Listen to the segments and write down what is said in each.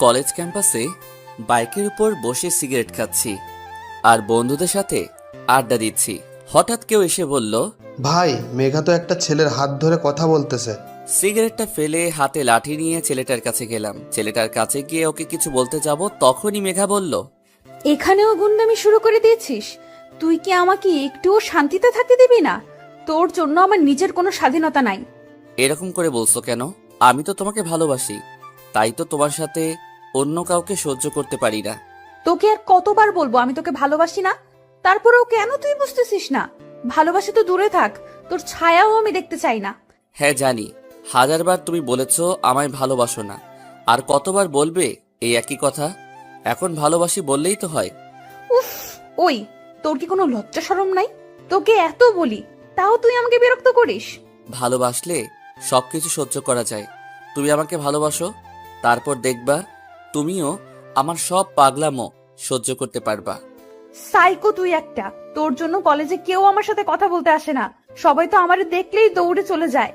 College ক্যাম্পাসে বাইকের উপর বসে সিগারেট খাচ্ছি আর বন্ধুদের সাথে আড্ডা দিচ্ছি। হঠাৎ কেউ এসে বলল, ভাই, মেঘা তো একটা ছেলের হাত ধরে কথা বলতেছে। সিগারেটটা ফেলে হাতে লাঠি নিয়ে ছেলেটার কাছে গেলাম। ছেলেটার কাছে গিয়ে ওকে কিছু বলতে যাব, তখনই মেঘা বলল, এখানেও গুন্ডামি শুরু করে দিয়েছিস? তুই কি আমাকে একটুও শান্তিতে থাকতে দিবি না? তোর জন্য আমার নিজের কোনো স্বাধীনতা নাই। এরকম করে বলছো কেন? আমি তো তোমাকে ভালোবাসি, তাই তো তোমার সাথে অন্য কাউকে সহ্য করতে পারি না। তোকে আর কতবার বলবো আমি তোকে ভালোবাসি না? তারপরেও কেন তুই বুঝতেছিস না? ভালোবাসা তো দূরে থাক, তোর ছায়াও আমি দেখতে চাই না। হ্যাঁ জানি, হাজারবার তুমি বলেছ আমায় ভালোবাসো না, আর কতবার বলবে এই একই কথা? এখন ভালোবাসি বললেই তো হয়। উফ, ওই, তোর কি কোনো লজ্জা শরম নাই? তোকে এত বলি, তাও তুই আমাকে বিরক্ত করিস। ভালোবাসলে সবকিছু সহ্য করা যায়। তুমি আমাকে ভালোবাসো, তারপর দেখবা তুমিও আমার সব পাগলামো সহ্য করতে পারবা। সাইকো তুই একটা। তোর জন্য কলেজে কেউ আমার সাথে কথা বলতে আসে না, সবাই তো আমারে দেখলেই দৌড়ে চলে যায়।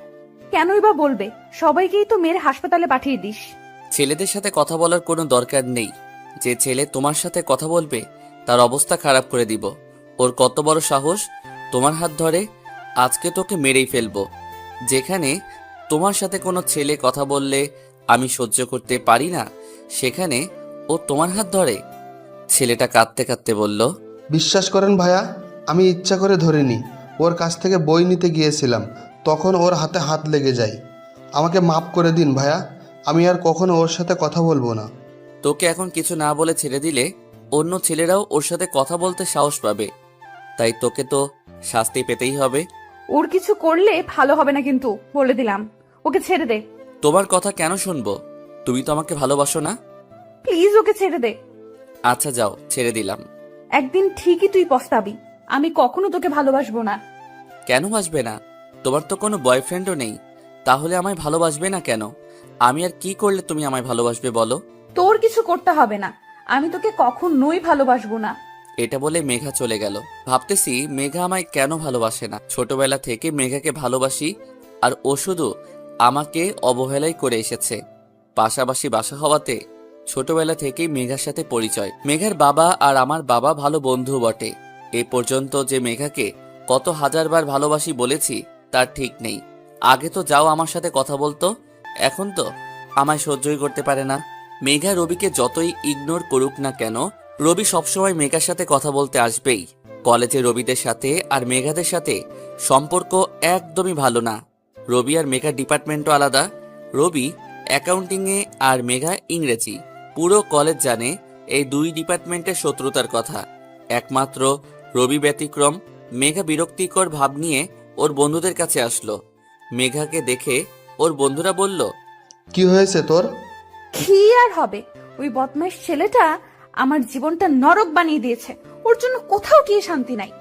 কেনই বা বলবে? সবাইকেই তো মেরে হাসপাতালে পাঠিয়ে দিস। ছেলেদের সাথে কথা বলার কোনো দরকার নেই। যে ছেলে তোমার সাথে কথা বলবে তার অবস্থা খারাপ করে দিব। ওর কত বড় সাহস তোমার হাত ধরে? আজকে তোকে মেরেই ফেলবো। যেখানে তোমার সাথে কোনো ছেলে কথা বললে আমি সহ্য করতে পারি না, সেখানে ও তোমার হাত ধরে? ছেলেটা কাঁদতে কাঁদতে বলল, বিশ্বাস করেন ভাইয়া, আমি ইচ্ছা করে ধরিনি। ওর কাছ থেকে বই নিতে গিয়েছিলাম, তখন ওর হাতে হাত লেগে যায়। আমাকে মাফ করে দিন ভাইয়া, আমি আর কখনো ওর সাথে কথা বলবো না। তোকে এখন কিছু না বলে ছেড়ে দিলে অন্য ছেলেরাও ওর সাথে কথা বলতে সাহস পাবে, তাই তোকে তো শাস্তি পেতেই হবে। ওর কিছু করলে ভালো হবে না কিন্তু, বলে দিলাম। ওকে ছেড়ে দে তোমার কথা কেন শুনবো? তুমি তো আমাকে ভালোবাসো না। প্লিজ, ওকে ছেড়ে দে। আচ্ছা যাও, ছেড়ে দিলাম। একদিন ঠিকই তুই পস্তাবি। আমি কখনো তোকে ভালোবাসবো না। কেন বাসবে না? তোমার তো কোনো বয়ফ্রেন্ডও নেই, তাহলে আমায় ভালোবাসবে না কেন? আমি আর কি করলে তুমি আমায় ভালোবাসবে বলো? তোর কিছু করতে হবে না, আমি তোকে কখনোই ভালোবাসবো না। এটা বলে মেঘা চলে গেল। ভাবতেছি মেঘা আমায় কেন ভালোবাসে না। ছোটবেলা থেকে মেঘাকে ভালোবাসি, আর ও শুধু আমাকে অবহেলাই করে এসেছে। পাশাপাশি বাসা হওয়াতে ছোটবেলা থেকেই মেঘার সাথে পরিচয়। মেঘার বাবা আর আমার বাবা ভালো বন্ধু বটে। এ পর্যন্ত যে মেঘাকে কত হাজারবার ভালোবাসি বলেছি তার ঠিক নেই। আগে তো যাও আমার সাথে কথা বলতো, এখন তো আমায় সহ্যই করতে পারে না। মেঘা রবিকে যতই ইগনোর করুক না কেন, রবি সবসময় মেঘার সাথে কথা বলতে আসবেই। কলেজে রবিদের সাথে আর মেঘাদের সাথে সম্পর্ক একদমই ভালো না। রবি আর মেঘার ডিপার্টমেন্টও আলাদা। রবি অ্যাকাউন্টিংয়ে আর মেঘা ইংরেজি। পুরো কলেজ জানে এই দুই ডিপার্টমেন্টের শত্রুতার কথা। একমাত্র রবি ব্যতিক্রম। মেঘা বিরক্তিকর ভাব নিয়ে ওর বন্ধুদের কাছে আসলো। মেঘাকে দেখে ওর বন্ধুরা বলল, কি হয়েছে তোর? কি আর হবে, ওই বদমাইশ ছেলেটা আমার জীবনটা নরক বানিয়ে দিয়েছে। ওর জন্য কোথাও গিয়ে শান্তি নাই।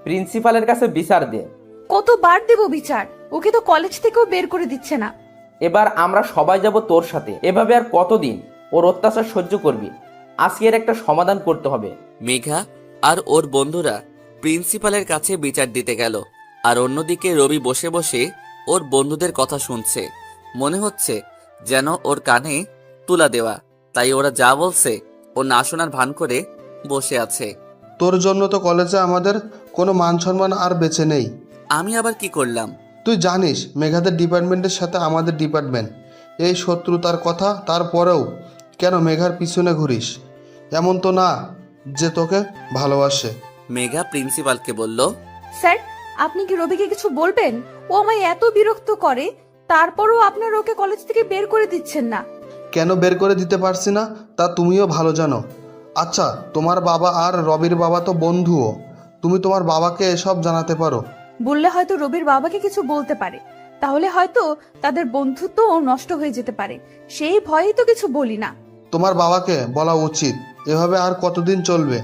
প্রিন্সিপালের কাছে বিচার দে। কতবার দেব বিচার? ওকে তো কলেজ থেকেও বের করে দিচ্ছে না। এবার আমরা সবাই যাব তোর সাথে। এভাবে আর কতদিন ওর অত্যাচার সহ্য করবি? আজকে এর একটা সমাধান করতে হবে। মেঘা আর ওর বন্ধুরা প্রিন্সিপালের কাছে বিচার দিতে গেল, আর অন্যদিকে রবি বসে বসে ওর বন্ধুদের কথা শুনছে। মনে হচ্ছে যেন ওর কানে তুলা দেওয়া, তাই ওরা যা বলছে ও না শোনার ভান করে বসে আছে। তোর জন্য তো কলেজে আমাদের কোনো মান সম্মান আর বেঁচে নেই। আমি আবার কি করলাম? তুই জানিস মেঘাদের ডিপার্টমেন্টের সাথে আমাদের ডিপার্টমেন্ট এই শত্রুতার কথা, তারপরেও কেন মেঘার পিছনে ঘুরিস? এমন তো না যে তোকে ভালোবাসে। মেঘা প্রিন্সিপালকে বলল, স্যার, আপনি কি রবিকে কিছু বলবেন? ও আমায় এত বিরক্ত করে, তারপরও আপনার ওকে কলেজ থেকে বের করে দিচ্ছেন না। কেন বের করে দিতে পারছি না তা তুমিও ভালো জানো। আচ্ছা, তোমার বাবা আর রবির বাবা তো বন্ধুও, তুমি তোমার বাবাকে এসব জানাতে পারো। বললে হয়তো রবির বাবাকে কিছু বলতে পারে, তাহলে হয়তো তাদের বন্ধুত্বও নষ্ট হয়ে যেতে পারে। সেই ভয়েই তো কিছু বলি না। তোমার বাবাকে বলা উচিত। এভাবে আর কতদিন চলবে?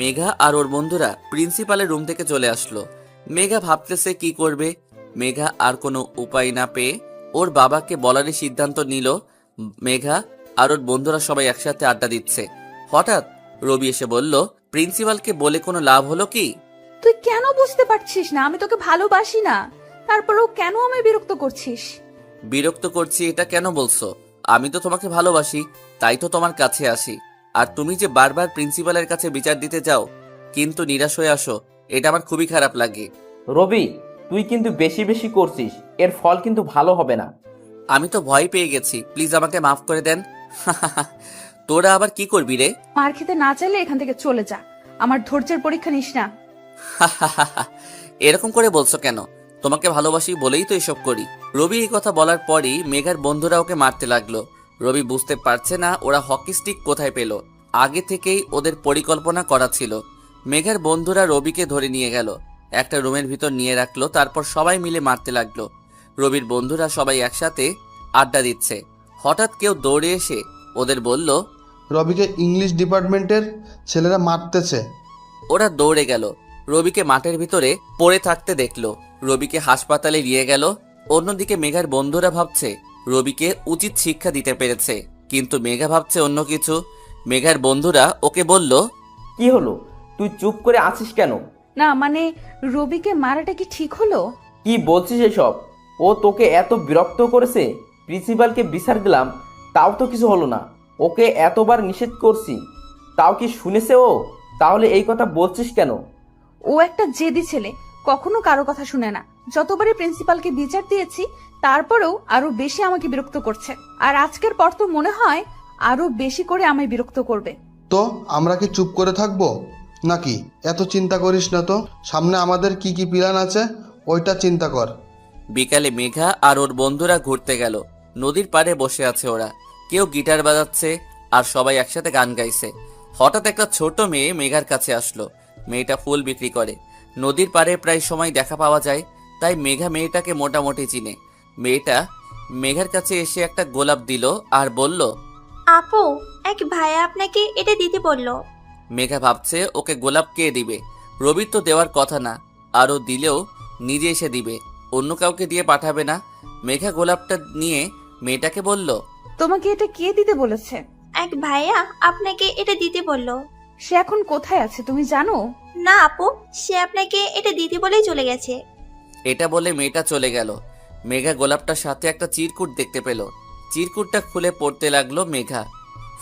মেঘা আর ওর বন্ধুরা প্রিন্সিপালের রুম থেকে চলে আসলো। মেঘা ভাবতেছে কি করবে। মেঘা আর কোনো উপায় না পেয়ে ওর বাবাকে বলারই সিদ্ধান্ত নিল। মেঘা আর ওর বন্ধুরা সবাই একসাথে আড্ডা দিচ্ছে। হঠাৎ রবি এসে বলল, প্রিন্সিপালকে বলে কোনো লাভ হলো কি? তুই কেন বুঝতে পারছিস না আমি তোকে ভালোবাসি না? তারপরেও কেন আমায় বিরক্ত করছিস? বিরক্ত করছি এটা কেন বলছো? আমি তো তোমাকে ভালোবাসি, তাই তো তোমার কাছে আসি। আর তুমি যে বারবার প্রিন্সিপালের কাছে বিচার দিতে যাও কিন্তু নিরাশ হয়ে আসো, এটা আমার খুবই খারাপ লাগে। রবি, তুই কিন্তু বেশি বেশি করছিস, এর ফল কিন্তু ভালো হবে না। আমি তো ভয় পেয়ে গেছি, প্লিজ আমাকে মাফ করে দেন। তোরা আবার কি করবি রে? মার খেতে না চাইলে এখান থেকে চলে যা, আমার ধৈর্যের পরীক্ষা নিস না। এরকম করে বলছো কেন? তোমাকে ভালোবাসি বলেই তো এসব করি। রবি এই কথা বলার পরই মেঘার বন্ধুরা ওকে মারতে লাগলো। রবি বুঝতে পারছে না ওরা হকি স্টিক কোথায় পেল। আগে থেকেই ওদের পরিকল্পনা করা ছিল। মেঘার বন্ধুরা রবিকে ধরে নিয়ে গেল, একটা রুমের ভিতর নিয়ে রাখলো, তারপর সবাই মিলে মারতে লাগলো। রবির বন্ধুরা সবাই একসাথে আড্ডা দিচ্ছে। হঠাৎ কেউ দৌড়ে এসে ওদের বলল, রবিকে ইংলিশ ডিপার্টমেন্টের ছেলেরা মারতেছে। ওরা দৌড়ে গেল, রবিকে মাঠের ভিতরে পড়ে থাকতে দেখলো। রবিকে হাসপাতালে নিয়ে গেল। অন্যদিকে মেঘার বন্ধুরা ভাবছে রবিকে উচিত শিক্ষা দিতে পেরেছে, কিন্তু মেঘা ভাবছে অন্য কিছু। মেঘার বন্ধুরা ওকে বলল, কি হলো, তুই চুপ করে আছিস কেন? না মানে, রবিকে মারাটা কি ঠিক হলো? কি বলছিস এসব? ও তোকে এত বিরক্ত করেছে, প্রিন্সিপালকে বিচার দিলাম, তাও তো কিছু হলো না। ওকে এতবার নিষেধ করছি, তাও কি শুনেছে ও? তাহলে এই কথা বলছিস কেন? ও একটা জেদি ছেলে, কখনো কারো কথা শুনে না। যতবারই প্রিন্সিপালকে বিচার দিয়েছি তারপরেও আরো বেশি আমাকে বিরক্ত করছে, আর আজকের পর তো মনে হয় আরো বেশি করে আমায় বিরক্ত করবে। তো আমরা কি চুপ করে থাকবো নাকি? এত চিন্তা করিস না তো, সামনে আমাদের কি কি প্ল্যান আছে ওইটা চিন্তা কর। বিকালে মেঘা আর ওর বন্ধুরা ঘুরতে গেল। নদীর পাড়ে বসে আছে ওরা, কেউ গিটার বাজাচ্ছে আর সবাই একসাথে গান গাইছে। হঠাৎ একটা ছোট মেয়ে মেঘার কাছে আসলো। মেয়েটা ফুল বিক্রি করে, নদীর পাড়ে প্রায় সময় দেখা পাওয়া যায়, তাই মেঘা মেয়েটাকে মোটামুটি চিনে। মেয়েটা মেঘার কাছে এসে একটা গোলাপ দিল আর বলল, আপু, এক ভাইয়া আপনাকে এটা দিতে বললো। মেঘা ভাবছে ওকে গোলাপ কে দিবে, রবির তো দেওয়ার কথা না, আরও দিলেও নিজে এসে দিবে, অন্য কাউকে দিয়ে পাঠাবে না। মেঘা গোলাপটা নিয়ে মেয়েটাকে বলল, তোমাকে এটা কে দিতে বলেছে? এক ভাইয়া আপনাকে এটা দিতে বললো। সে এখন কোথায় আছে তুমি জানো? না আপু, সে আপনাকে এটা দিতে বলেই চলে গেছে। এটা বলে মেয়েটা চলে গেল। মেঘা গোলাপটার সাথে একটা চিরকুট দেখতে পেল। চিরকুটটা খুলে পড়তে লাগলো মেঘা,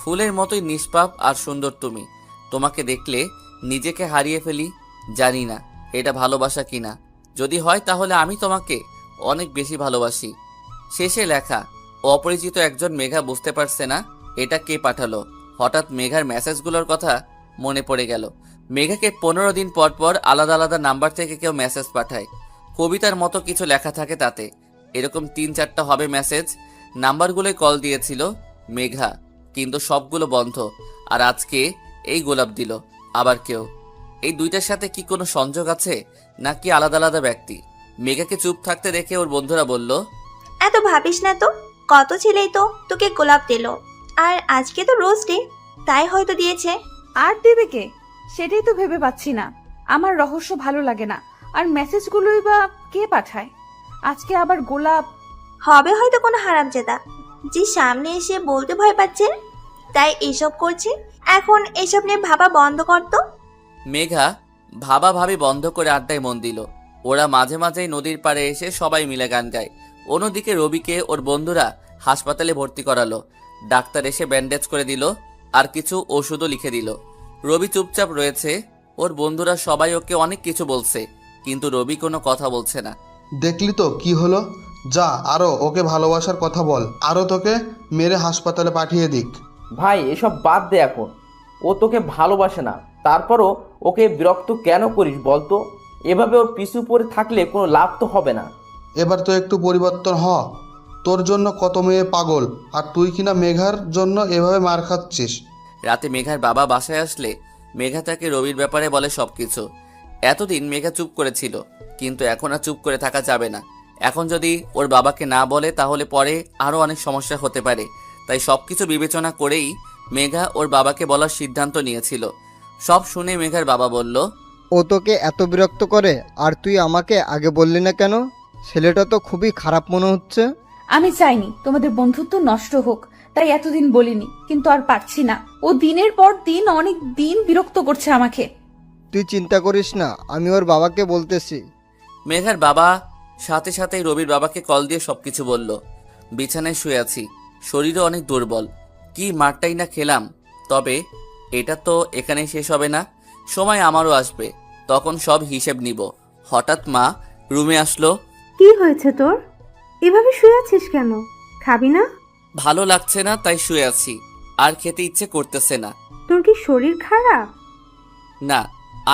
ফুলের মতোই নিষ্পাপ আর সুন্দর তুমি, তোমাকে দেখলে নিজেকে হারিয়ে ফেলি। জানি না এটা ভালোবাসা কিনা, যদি হয় তাহলে আমি তোমাকে অনেক বেশি ভালোবাসি। শেষে লেখা। অপরিচিত একজন। মেঘা বুঝতে পারছে না এটা কে পাঠালো। হঠাৎ মেঘার মেসেজগুলোর কথা মনে পড়ে গেল। মেঘাকে 15 দিন পর পর আলাদা আলাদা নাম্বার থেকে কেউ মেসেজ পাঠায়, কবিতার মতো কিছু লেখা থাকে তাতে। এরকম 3-4টা হবে মেসেজ। নাম্বারগুলোয় কল দিয়েছিল মেঘা, কিন্তু সবগুলো বন্ধ। আর আজকে এই গোলাপ দিল আবার কেউ। এই দুইটার সাথে কি কোনো সংযোগ আছে নাকি আলাদা আলাদা ব্যক্তি? মেঘাকে চুপ থাকতে দেখে ওর বন্ধুরা বলল, এত ভাবিস না তো, কত ছেলেই তো তোকে গোলাপ দিল, আর আজকে তো রোজ ডে, তাই হয়তো দিয়েছে। আর দেবে কে, সেটাই তো ভেবে পাচ্ছি না। আমার রহস্য ভালো লাগে না, আর মেসেজগুলোই বা কে পাঠায়? আজকে আবার গোলাপ। হবে হয়তো কোনো হারামজাদা, যে সামনে এসে বলতে ভয় পাচ্ছে, তাই এসব করছে। এখন এসব নিয়ে ভাবা বন্ধ করতো। মেঘা ভাবা ভাবি বন্ধ করে আড্ডায় মন দিল। ওরা মাঝে মাঝেই নদীর পাড়ে এসে সবাই মিলে গান গায়। অন্যদিকে রবিকে ওর বন্ধুরা হাসপাতালে ভর্তি করালো। ডাক্তার এসে ব্যান্ডেজ করে দিল আর কিছু ওষুধও লিখে দিল। রবি চুপচাপ রয়েছে। ওর বন্ধুরা সবাই ওকে অনেক কিছু বলছে, কিন্তু রবি কোনো কথা বলছে না। দেখলি তো কি হলো? যা, আরও ওকে ভালোবাসার কথা বল, আরও তোকে মেরে হাসপাতালে পাঠিয়ে দিক। ভাই, এসব বাদ দে এখন। ও তোকে ভালোবাসে না, তারপরও ওকে বিরক্ত কেন করিস বলতো? এভাবে ওর পিছু পড়ে থাকলে কোনো লাভ তো হবে না। এবার তো একটু পরিবর্তন হ। তোর জন্য কত মেয়ে পাগল, আর তুই কিনা মেঘার জন্য এভাবে মার খাচ্ছিস। রাতে মেঘার বাবা বাসায় আসলে মেঘা তাকে রবির ব্যাপারে বলে সবকিছু। এতদিন মেঘা চুপ করেছিল, কিন্তু এখন আর চুপ করে থাকা যাবে না। এখন যদি ওর বাবাকে না বলে তাহলে পরে আরও অনেক সমস্যা হতে পারে। তাই সবকিছু বিবেচনা করেই মেঘা ওর বাবাকে বলার সিদ্ধান্ত নিয়েছিল। সব শুনে মেঘার বাবা বলল, ও তোকে এত বিরক্ত করে আর তুই আমাকে আগে বললি না কেন? ছেলেটা তো খুবই খারাপ মনে হচ্ছে। আমি চাইনি তোমাদের বন্ধুত্ব নষ্ট হোক, তাই এতদিন বলিনি, কিন্তু আর পারছি না। ও দিনের পর দিন অনেক দিন বিরক্ত করছে আমাকে। তুই চিন্তা করিস না, আমি ওর বাবাকে বলতেছি। মেঘার বাবা সাথে সাথেই রবির বাবাকে কল দিয়ে সবকিছু বলল। বিছানায় শুয়ে আছি, শরীরও অনেক দুর্বল, কি মারটাই না খেলাম। তবে এটা তো এখানেই শেষ হবে না, সময় আমারও আসবে, তখন সব হিসেব নিব। হঠাৎ মা রুমে আসলো। কি হয়েছে তোর? এভাবে শুয়ে আছিস কেন? খাবি না? ভালো লাগছে না তাই শুয়ে আছি, আর খেতে ইচ্ছে করতেছে না। তোর কি শরীর খারাপ? না,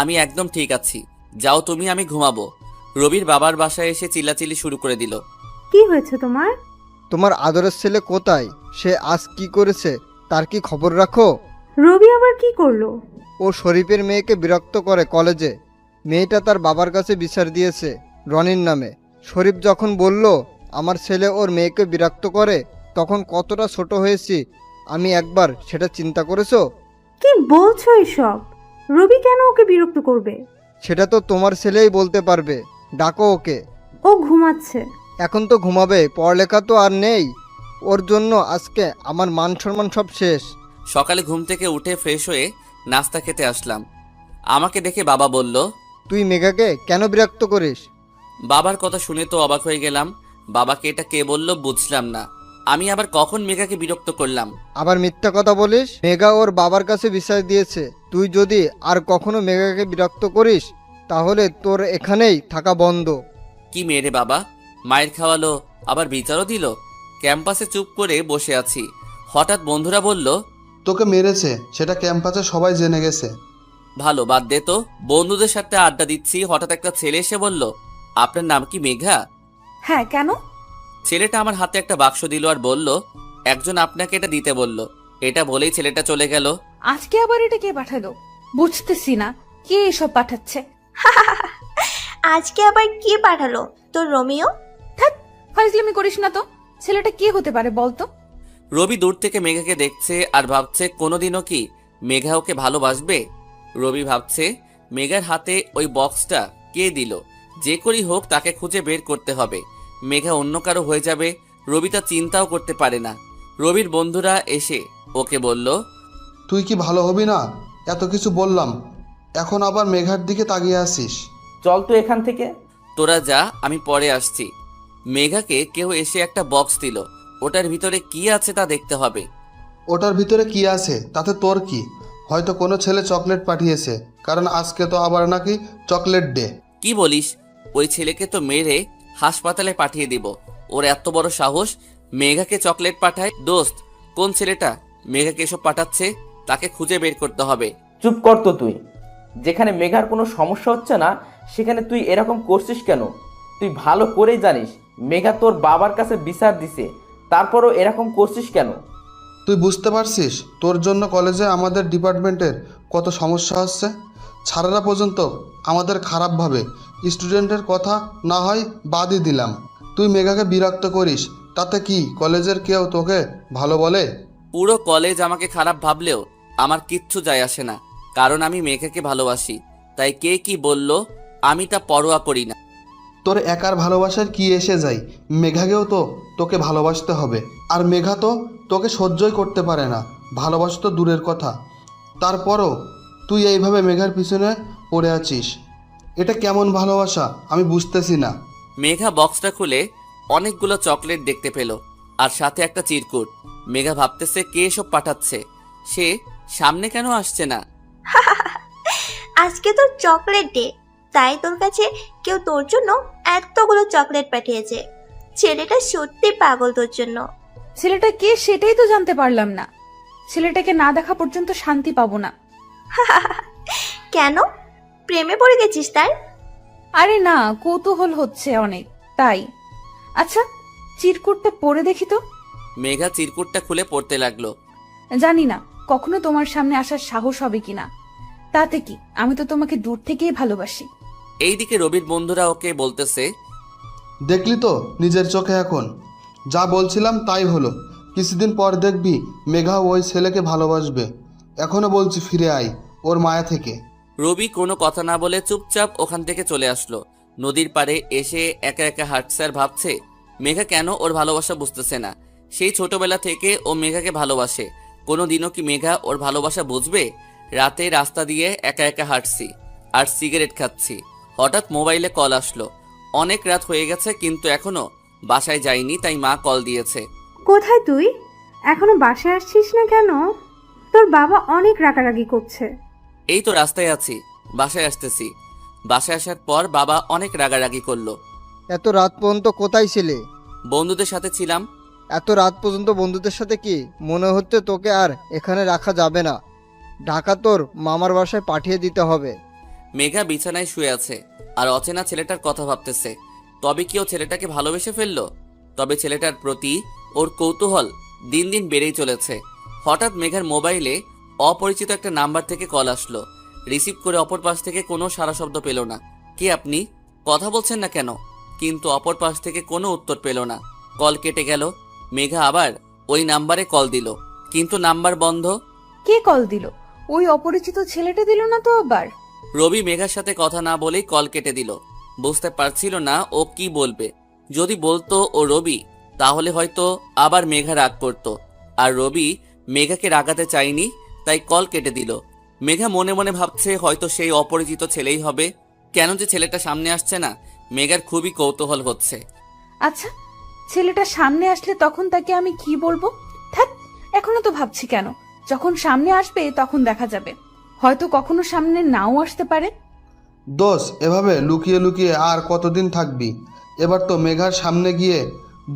আমি একদম ঠিক আছি। যাও তুমি, আমি ঘুমাবো। রবির বাবার বাসায় এসে চিল্লাচিল্লি শুরু করে দিল। কি হয়েছে তোমার? তোমার আদরের ছেলে কোথায়? সে আজ কি করেছে তার কি খবর রাখো? রবি আবার কি করলো? ও শরীফের মেয়েকে বিরক্ত করে কলেজে। মেয়েটা তার বাবার কাছে বিচার দিয়েছে রনির নামে। শরীফ যখন বলল আমার ছেলে ওর মেয়েকে বিরক্ত করে, তখন কতটা ছোট হয়েছি আমি একবার সেটা চিন্তা করেছো? কি বলছো এসব? রবি কেন ওকে বিরক্ত করবে? সেটা তো তোমার ছেলেই বলতে পারবে। ডাকো ওকে। ও ঘুমাচ্ছে। এখন তো ঘুমাবে, পড়ালেখা তো আর নেই। ওর জন্য আজকে আমার মান সম্মান সব শেষ। সকালে ঘুম থেকে উঠে ফ্রেশ হয়ে নাস্তা খেতে আসলাম। আমাকে দেখে বাবা বলল, তুই মেঘাকে কেন বিরক্ত করিস? বাবার কথা শুনে তো অবাক হয়ে গেলাম। বাবাকে এটা কে বলল বুঝলাম না। আমি আবার কখন মেঘাকে বিরক্ত করলাম? আবার মিথ্যা কথা বলিস? মেঘা ওর বাবার কাছে বিচার দিয়েছে। তুই যদি আর কখনো মেঘাকে বিরক্ত করিস তাহলে তোর এখানেই থাকা বন্ধ। কি মেরে বাবা, মায়ের খাওয়ালো আবার বিচারও দিল। ক্যাম্পাসে চুপ করে বসে আছি, হঠাৎ বন্ধুরা বলল, তোকে মেরেছে, সেটা ক্যাম্পাসে সবাই জেনে গেছে। ভালো, বাদ দে তো। বন্ধুদের সাথে আড্ডা দিচ্ছি, হঠাৎ একটা ছেলে এসে বলল, আপনার নাম কি মেঘা? হ্যাঁ, কেন? ছেলেটা আমার হাতে একটা বাক্স দিল আর বলল, একজন আপনাকে এটা দিতে বলল। এটা বলেই ছেলেটা চলে গেল। আজকে আবার এটা কে পাঠালো? বুঝতেছি না কে এসব পাঠাচ্ছে। আজকে আবার কে পাঠালো? তোর রোমিও? ফাইজলামি করিস না তো। ছেলেটা কে হতে পারে বলতো? রবি দূর থেকে মেঘাকে দেখছে আর ভাবছে কোনোদিনও কি মেঘা ওকে ভালোবাসবে। রবি ভাবছে মেঘার হাতে ওই বক্সটা কে দিল, যে করেই হোক তাকে খুঁজে বের করতে হবে। মেঘা অন্য কারো হয়ে যাবে, রবি তা চিন্তাও করতে পারে না। রবির বন্ধুরা এসে ওকে বলল, তুই কি ভালো হবি না? এত কিছু বললাম, এখন আবার মেঘার দিকে তাকিয়ে আসিস। চল তো এখান থেকে। তোরা যা, আমি পরে আসছি। মেঘাকে কেউ এসে একটা বক্স দিল, ওটার ভিতরে কি আছে তা দেখতে হবে। ওটার ভিতরে কি আছে তাতে তোর কি? হয়তো কোনো ছেলে চকলেট পাঠিয়েছে, কারণ আজকে তো আবার নাকি চকলেট ডে। কি বলিস? ওই ছেলেকে তো মেরে হাসপাতালে পাঠিয়ে দিব। ওর এত বড় সাহস মেঘাকে চকলেট পাঠায়। দোস্ত, কোন ছেলেটা মেঘাকে এসব পাঠাচ্ছে তাকে খুঁজে বের করতে হবে। চুপ কর তো তুই। যেখানে মেঘার কোনো সমস্যা হচ্ছে না সেখানে তুই এরকম করছিস কেন? তুই ভালো করেই জানিস মেঘা তোর বাবার কাছে বিচার দিছে, তারপরও এরকম করছিস কেন? তুই বুঝতে পারছিস তোর জন্য কলেজে আমাদের ডিপার্টমেন্টের কত সমস্যা হচ্ছে? ছাড়ারা পর্যন্ত আমাদের খারাপ ভাবে। স্টুডেন্টের কথা না হয় বাদই দিলাম, তুই মেঘাকে বিরক্ত করিস, তাতে কি কলেজের কেউ তোকে ভালো বলে? পুরো কলেজ আমাকে খারাপ ভাবলেও আমার কিচ্ছু যায় আসে না, কারণ আমি মেঘাকে ভালোবাসি। তাই কে কি বলল আমি তা পরোয়া করি না। তোর একার ভালোবাসার কি এসে যায়? মেঘাকেও তো তোকে ভালোবাসতে হবে, আর মেঘা তো তোকে সহ্যই করতে পারে না। ভালোবাসা তো দূরের কথা, তারপরও তুই এইভাবে মেঘার পিছনে পড়ে আছিস। এটা কেমন ভালোবাসা আমি বুঝতেছি না। মেঘা বক্সটা খুলে অনেকগুলো চকলেট দেখতে পেল, আর সাথে একটা চিরকুট। মেঘা ভাবতেছে কে এসব পাঠাচ্ছে, সে সামনে কেন আসছে না। আজকে তোর চকলেট ডে, তাই তোর কাছে কেউ তোর জন্য এতগুলো চকলেট পাঠিয়েছে। ছেলেটা সত্যি পাগল তোর জন্য। ছেলেটা কে সেটাই তো জানতে পারলাম না। ছেলেটাকে না দেখা পর্যন্ত শান্তি পাবো না। কেন? প্রেমে পড়ে গেছিস তাই? আরে না, কৌতূহল হচ্ছে অনেক, তাই। আচ্ছা, চিরকুটটা পড়ে দেখি তো। মেঘা চিরকুটটা খুলে পড়তে লাগলো। জানি না কখনো তোমার সামনে আসার সাহস হবে কিনা। তাতে কি, আমি তো তোমাকে দূর থেকেই ভালোবাসি। এইদিকে রবির বন্ধুরা ওকে বলতেছে, দেখলি তো নিজের চোখে, এখন যা বলছিলাম তাই হলো। কিছুদিন পর দেখবি মেঘা ওই ছেলেকে ভালোবাসবে। এখনও বলছি ফিরে আয় ওর মায়া থেকে। রবি কোনো কথা না বলে চুপচাপ ওখান থেকে চলে আসলো। নদীর পাড়ে এসে একা একা হাঁটছে আর ভাবছে মেঘা কেন ওর ভালোবাসা বুঝতেছে না। সেই ছোটবেলা থেকে ও মেঘাকে ভালোবাসে, কোনো দিনও কি মেঘা ওর ভালোবাসা বুঝবে? রাতে রাস্তা দিয়ে একা একা হাঁটছি আর সিগারেট খাচ্ছি, হঠাৎ মোবাইলে কল আসলো। অনেক রাত হয়ে গেছে কিন্তু এখনো বাসায় যাইনি, তাই মা কল দিয়েছে। কোথায় তুই? এখনো বাসায় আসছিস না কেন? তোর বাবা অনেক রাগারাগি করছে। এই তো রাস্তায় আছি, বাসায় আসতেছি। বাসায় আসার পর বাবা অনেক রাগারাগি করলো। এত রাত পর্যন্ত কোথায় ছিলে? বন্ধুদের সাথে ছিলাম। এত রাত পর্যন্ত বন্ধুদের সাথে কি? মনে হচ্ছে তোকে আর এখানে রাখা যাবে না। ঢাকা তোর মামার বাসায় পাঠিয়ে দিতে হবে। মেঘা বিছানায় শুয়ে আছে আর অচেনা ছেলেটার কথা ভাবতেছে। তবে কি ও ছেলেটাকে ভালোবেসে ফেললো? তবে ছেলেটার প্রতি ওর কৌতূহল দিন দিন বেড়েই চলেছে। হঠাৎ মেঘার মোবাইলে অপরিচিত একটা নাম্বার থেকে কল আসলো। রিসিভ করে অপর পাশ থেকে কোনো সাড়া শব্দ পেল না। কে আপনি? কথা বলছেন না কেন? কিন্তু অপর পাশ থেকে কোনো উত্তর পেল না। কল কেটে গেল। মেঘা আবার ওই নাম্বারে কল দিল, কিন্তু নাম্বার বন্ধ। কে কল দিল? ওই অপরিচিত ছেলেটা দিল না তো আবার? রবি মেঘার সাথে কথা না বলেই কল কেটে দিল। বুঝতে পারছিল না ও কি বলবে। যদি বলতো ও রবি, তাহলে হয়তো আবার মেঘা রাগ করত। আর রবি মেঘাকে রাগাতে চায়নি, তাই কল কেটে দিল। মেঘা মনে মনে ভাবছে হয়তো সেই অপরিচিত ছেলেই হবে। কেন যে ছেলেটা সামনে আসছে না, মেঘার খুবই কৌতূহল হচ্ছে। আচ্ছা, ছেলেটা সামনে আসলে তখন তাকে আমি কি বলবো? থাক, এখনো তো ভাবছি কেন। যখন সামনে আসবে তখন দেখা যাবে। হয়তো কখনো সামনে নাও আসতে পারে। দোষ, এভাবে লুকিয়ে লুকিয়ে আর কতদিন থাকবি? এবার তো মেঘার সামনে গিয়ে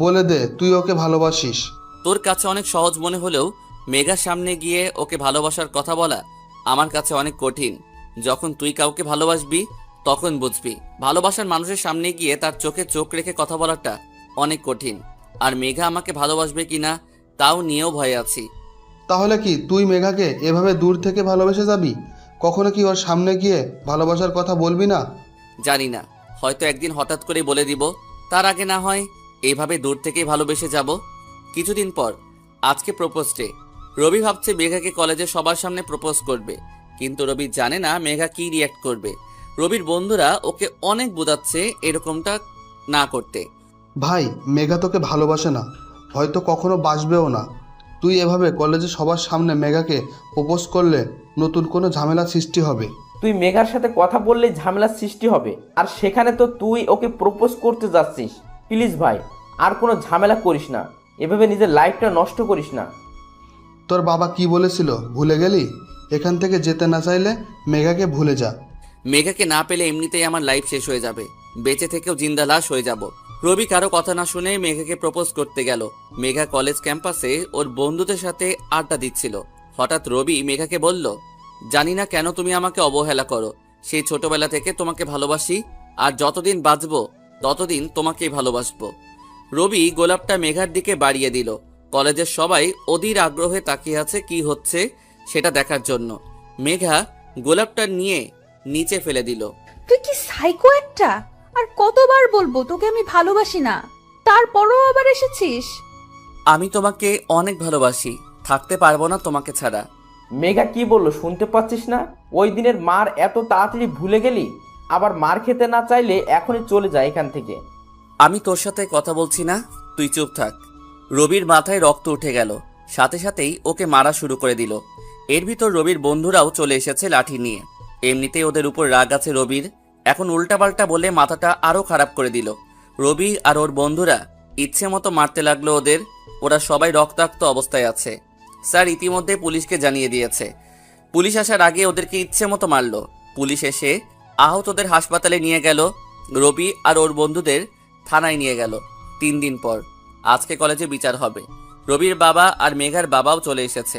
বলে দে তুই ওকে ভালোবাসিস। তোর কাছে অনেক সহজ মনে হলেও মেঘার সামনে গিয়ে ওকে ভালোবাসার কথা বলা আমার কাছে অনেক কঠিন। যখন তুই কাউকে ভালোবাসবি তখন বুঝবি ভালোবাসার মানুষের সামনে গিয়ে তার চোখে চোখ রেখে কথা বলাটা অনেক কঠিন। আর মেঘা আমাকে ভালোবাসবে কিনা তাও নিয়েও ভয়ে আছি। তাহলে কি তুই মেঘাকে এভাবে দূর থেকে ভালোবেসে যাবি? কখনো কি ওর সামনে গিয়ে ভালোবাসার কথা বলবি না? জানি না, হয়তো একদিন হঠাৎ করে বলে দিব। তার আগে না হয় এইভাবে দূর থেকেই ভালোবেসে যাব। কিছুদিন পর, আজকে প্রপোজ ডে। রবি ভাবছে মেঘাকে কলেজে সবার সামনে প্রপোজ করবে, কিন্তু রবি জানে না মেঘা কি রিয়্যাক্ট করবে। রবির বন্ধুরা ওকে অনেক বোঝাচ্ছে এরকমটা না করতে। ভাই, মেঘা তোকে ভালোবাসে না, হয়তো কখনো বাসবেও না। তুই এভাবে কলেজে সবার সামনে মেঘাকে প্রপোজ করলে নতুন কোনো ঝামেলা সৃষ্টি হবে। তুই মেঘার সাথে কথা বললে ঝামেলার সৃষ্টি হবে, আর সেখানে তো তুই ওকে প্রপোজ করতে যাচ্ছিস। প্লিজ ভাই, আর কোনো ঝামেলা করিস না, এভাবে নিজের লাইফটা নষ্ট করিস না। তোর বাবা কি বলেছিল ভুলে গেলি? এখান থেকে যেতে না চাইলে মেঘাকে ভুলে যা। মেঘাকে না পেলে এমনিতেই আমার লাইফ শেষ হয়ে যাবে, বেঁচে থেকেও জিন্দা লাশ হয়ে যাব। রবি কারো কথা না শুনে মেঘাকে প্রপোজ করতে গেল। মেঘা কলেজ ক্যাম্পাসে ওর বন্ধুদের সাথে আড্ডা দিচ্ছিল। হঠাৎ রবি মেঘাকে বলল, জানি না কেন তুমি আমাকে অবহেলা করো। সেই ছোটবেলা থেকে তোমাকে ভালোবাসি, আর যতদিন বাঁচবো ততদিন তোমাকেই ভালোবাসবো। রবি গোলাপটা মেঘার দিকে বাড়িয়ে দিল। কলেজের সবাই অধীর আগ্রহে তাকিয়ে আছে কি হচ্ছে সেটা দেখার জন্য। মেঘা গোলাপটা নিয়ে নিচে ফেলে দিল। তুই কি সাইকো একটা! আর কতবার বলবো তোকে আমি ভালোবাসি না, তারপরও আবার এসেছিস। আমি তোমাকে অনেক ভালোবাসি, থাকতে পারবো না তোমাকে ছাড়া। মেঘা কি বললো শুনতে পাচ্ছিস না? ওই দিনের মার এত তাড়াতাড়ি ভুলে গেলি? আবার মার খেতে না চাইলে এখনই চলে যায় এখান থেকে। আমি তোর সাথে কথা বলছি না, তুই চুপ থাক। রবির মাথায় রক্ত উঠে গেল, সাথে সাথেই ওকে মারা শুরু করে দিল। এর ভিতর রবির বন্ধুরাও চলে এসেছে লাঠি নিয়ে। এমনিতেই ওদের উপর রাগ আছে রবির, এখন উল্টাপাল্টা বলে মাথাটা আরো খারাপ করে দিল। রবি আর ওর বন্ধুরা ইচ্ছে মতো মারতে লাগলো ওদের। ওরা সবাই রক্তাক্ত অবস্থায় আছে। স্যার ইতিমধ্যে পুলিশকে জানিয়ে দিয়েছে। পুলিশ আসার আগে ওদেরকে ইচ্ছে মতো মারলো। পুলিশ এসে আহতদের হাসপাতালে নিয়ে গেল। রবি আর ওর বন্ধুদের থানায় নিয়ে গেল। 3 দিন পর আজকে কলেজে বিচার হবে। রবির বাবা আর মেঘার বাবাও চলে এসেছে।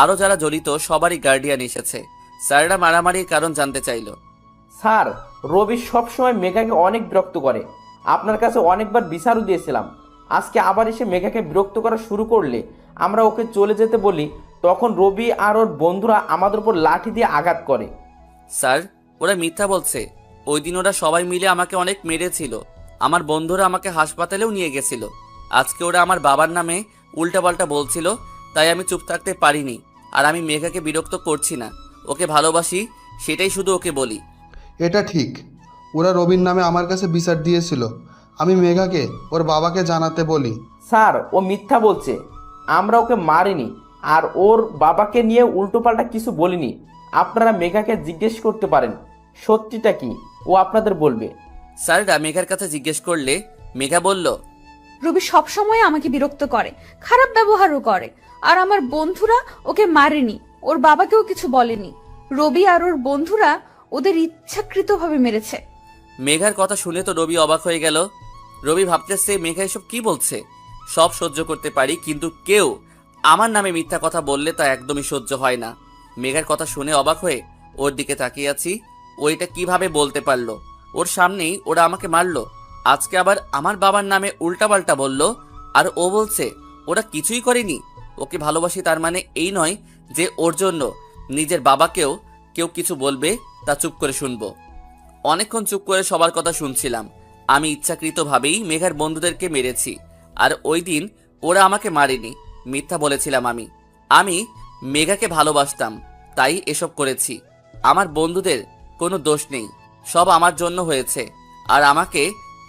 আরও যারা জড়িত সবারই গার্ডিয়ান এসেছে। স্যাররা মারামারির কারণ জানতে চাইল। স্যার, রবি সবসময় মেঘাকে অনেক বিরক্ত করে। আপনার কাছে অনেকবার বিচারও দিয়েছিলাম। আজকে আবার এসে মেঘাকে বিরক্ত করা শুরু করলে আমরা ওকে চলে যেতে বলি, তখন রবি আর ওর বন্ধুরা আমাদের উপর লাঠি দিয়ে আঘাত করে। স্যার, ওরা মিথ্যা বলছে। ওই দিন ওরা সবাই মিলে আমাকে অনেক মেরেছিল। আমার বন্ধুরা আমাকে হাসপাতালেও নিয়ে গেছিল। আজকে ওরা আমার বাবার নামে উল্টাপাল্টা বলছিল, তাই আমি চুপ থাকতে পারিনি। আর আমি মেঘাকে বিরক্ত করছি না, ওকে ভালোবাসি সেটাই শুধু ওকে বলি। এটা ঠিক, ওরা রবির নামে আমার কাছে বিচার দিয়েছিল। আমি মেঘাকে ওর বাবাকে জানাতে বলি। স্যার, ও মিথ্যা বলছে। আমরা ওকে মারিনি, আর ওর বাবাকে নিয়ে উল্টোপাল্টা কিছু বলিনি। আপনারা মেঘাকে জিজ্ঞেস করতে পারেন সত্যিটা কি, ও আপনাদের বলবে। স্যাররা মেঘার কাছে জিজ্ঞেস করলে মেঘা বলল, রবি সবসময় আমাকে বিরক্ত করে, খারাপ ব্যবহারও করে। আর আমার বন্ধুরা ওকে মারেনি, ওর বাবাকেও কিছু বলেনি। রবি আর ওর বন্ধুরা ওদের ইচ্ছাকৃতভাবে মেরেছে। মেঘার কথা শুনে তো রবি অবাক হয়ে গেল। রবি ভাবতেছে মেঘা এসব কি বলছে। সব সহ্য করতে পারি, কিন্তু কেউ আমার নামে মিথ্যা কথা বললে তা একদমই সহ্য হয় না। মেঘার কথা শুনে অবাক হয়ে ওর দিকে তাকিয়ে আছি। ও এটা কিভাবে বলতে পারলো? ওর সামনেই ওরা আমাকে মারলো, আজকে আবার আমার বাবার নামে উল্টাপাল্টা বলল। আর ও বলছে ওরা কিছুই করেনি। ওকে ভালোবাসি তার মানে এই নয় যে ওর জন্য নিজের বাবাকেও কেউ কিছু বলবে তা চুপ করে শুনবো। অনেকক্ষণ চুপ করে সবার কথা শুনছিলাম। আমি ইচ্ছাকৃতভাবেই মেঘার বন্ধুদেরকে মেরেছি, আর ওই দিন ওরা আমাকে মারেনি, মিথ্যা বলেছিলাম। আমি মেঘাকে ভালোবাসতাম, তাই এসব করেছি। আমার বন্ধুদের কোনো দোষ নেই, সব আমার জন্য হয়েছে। আর আমাকে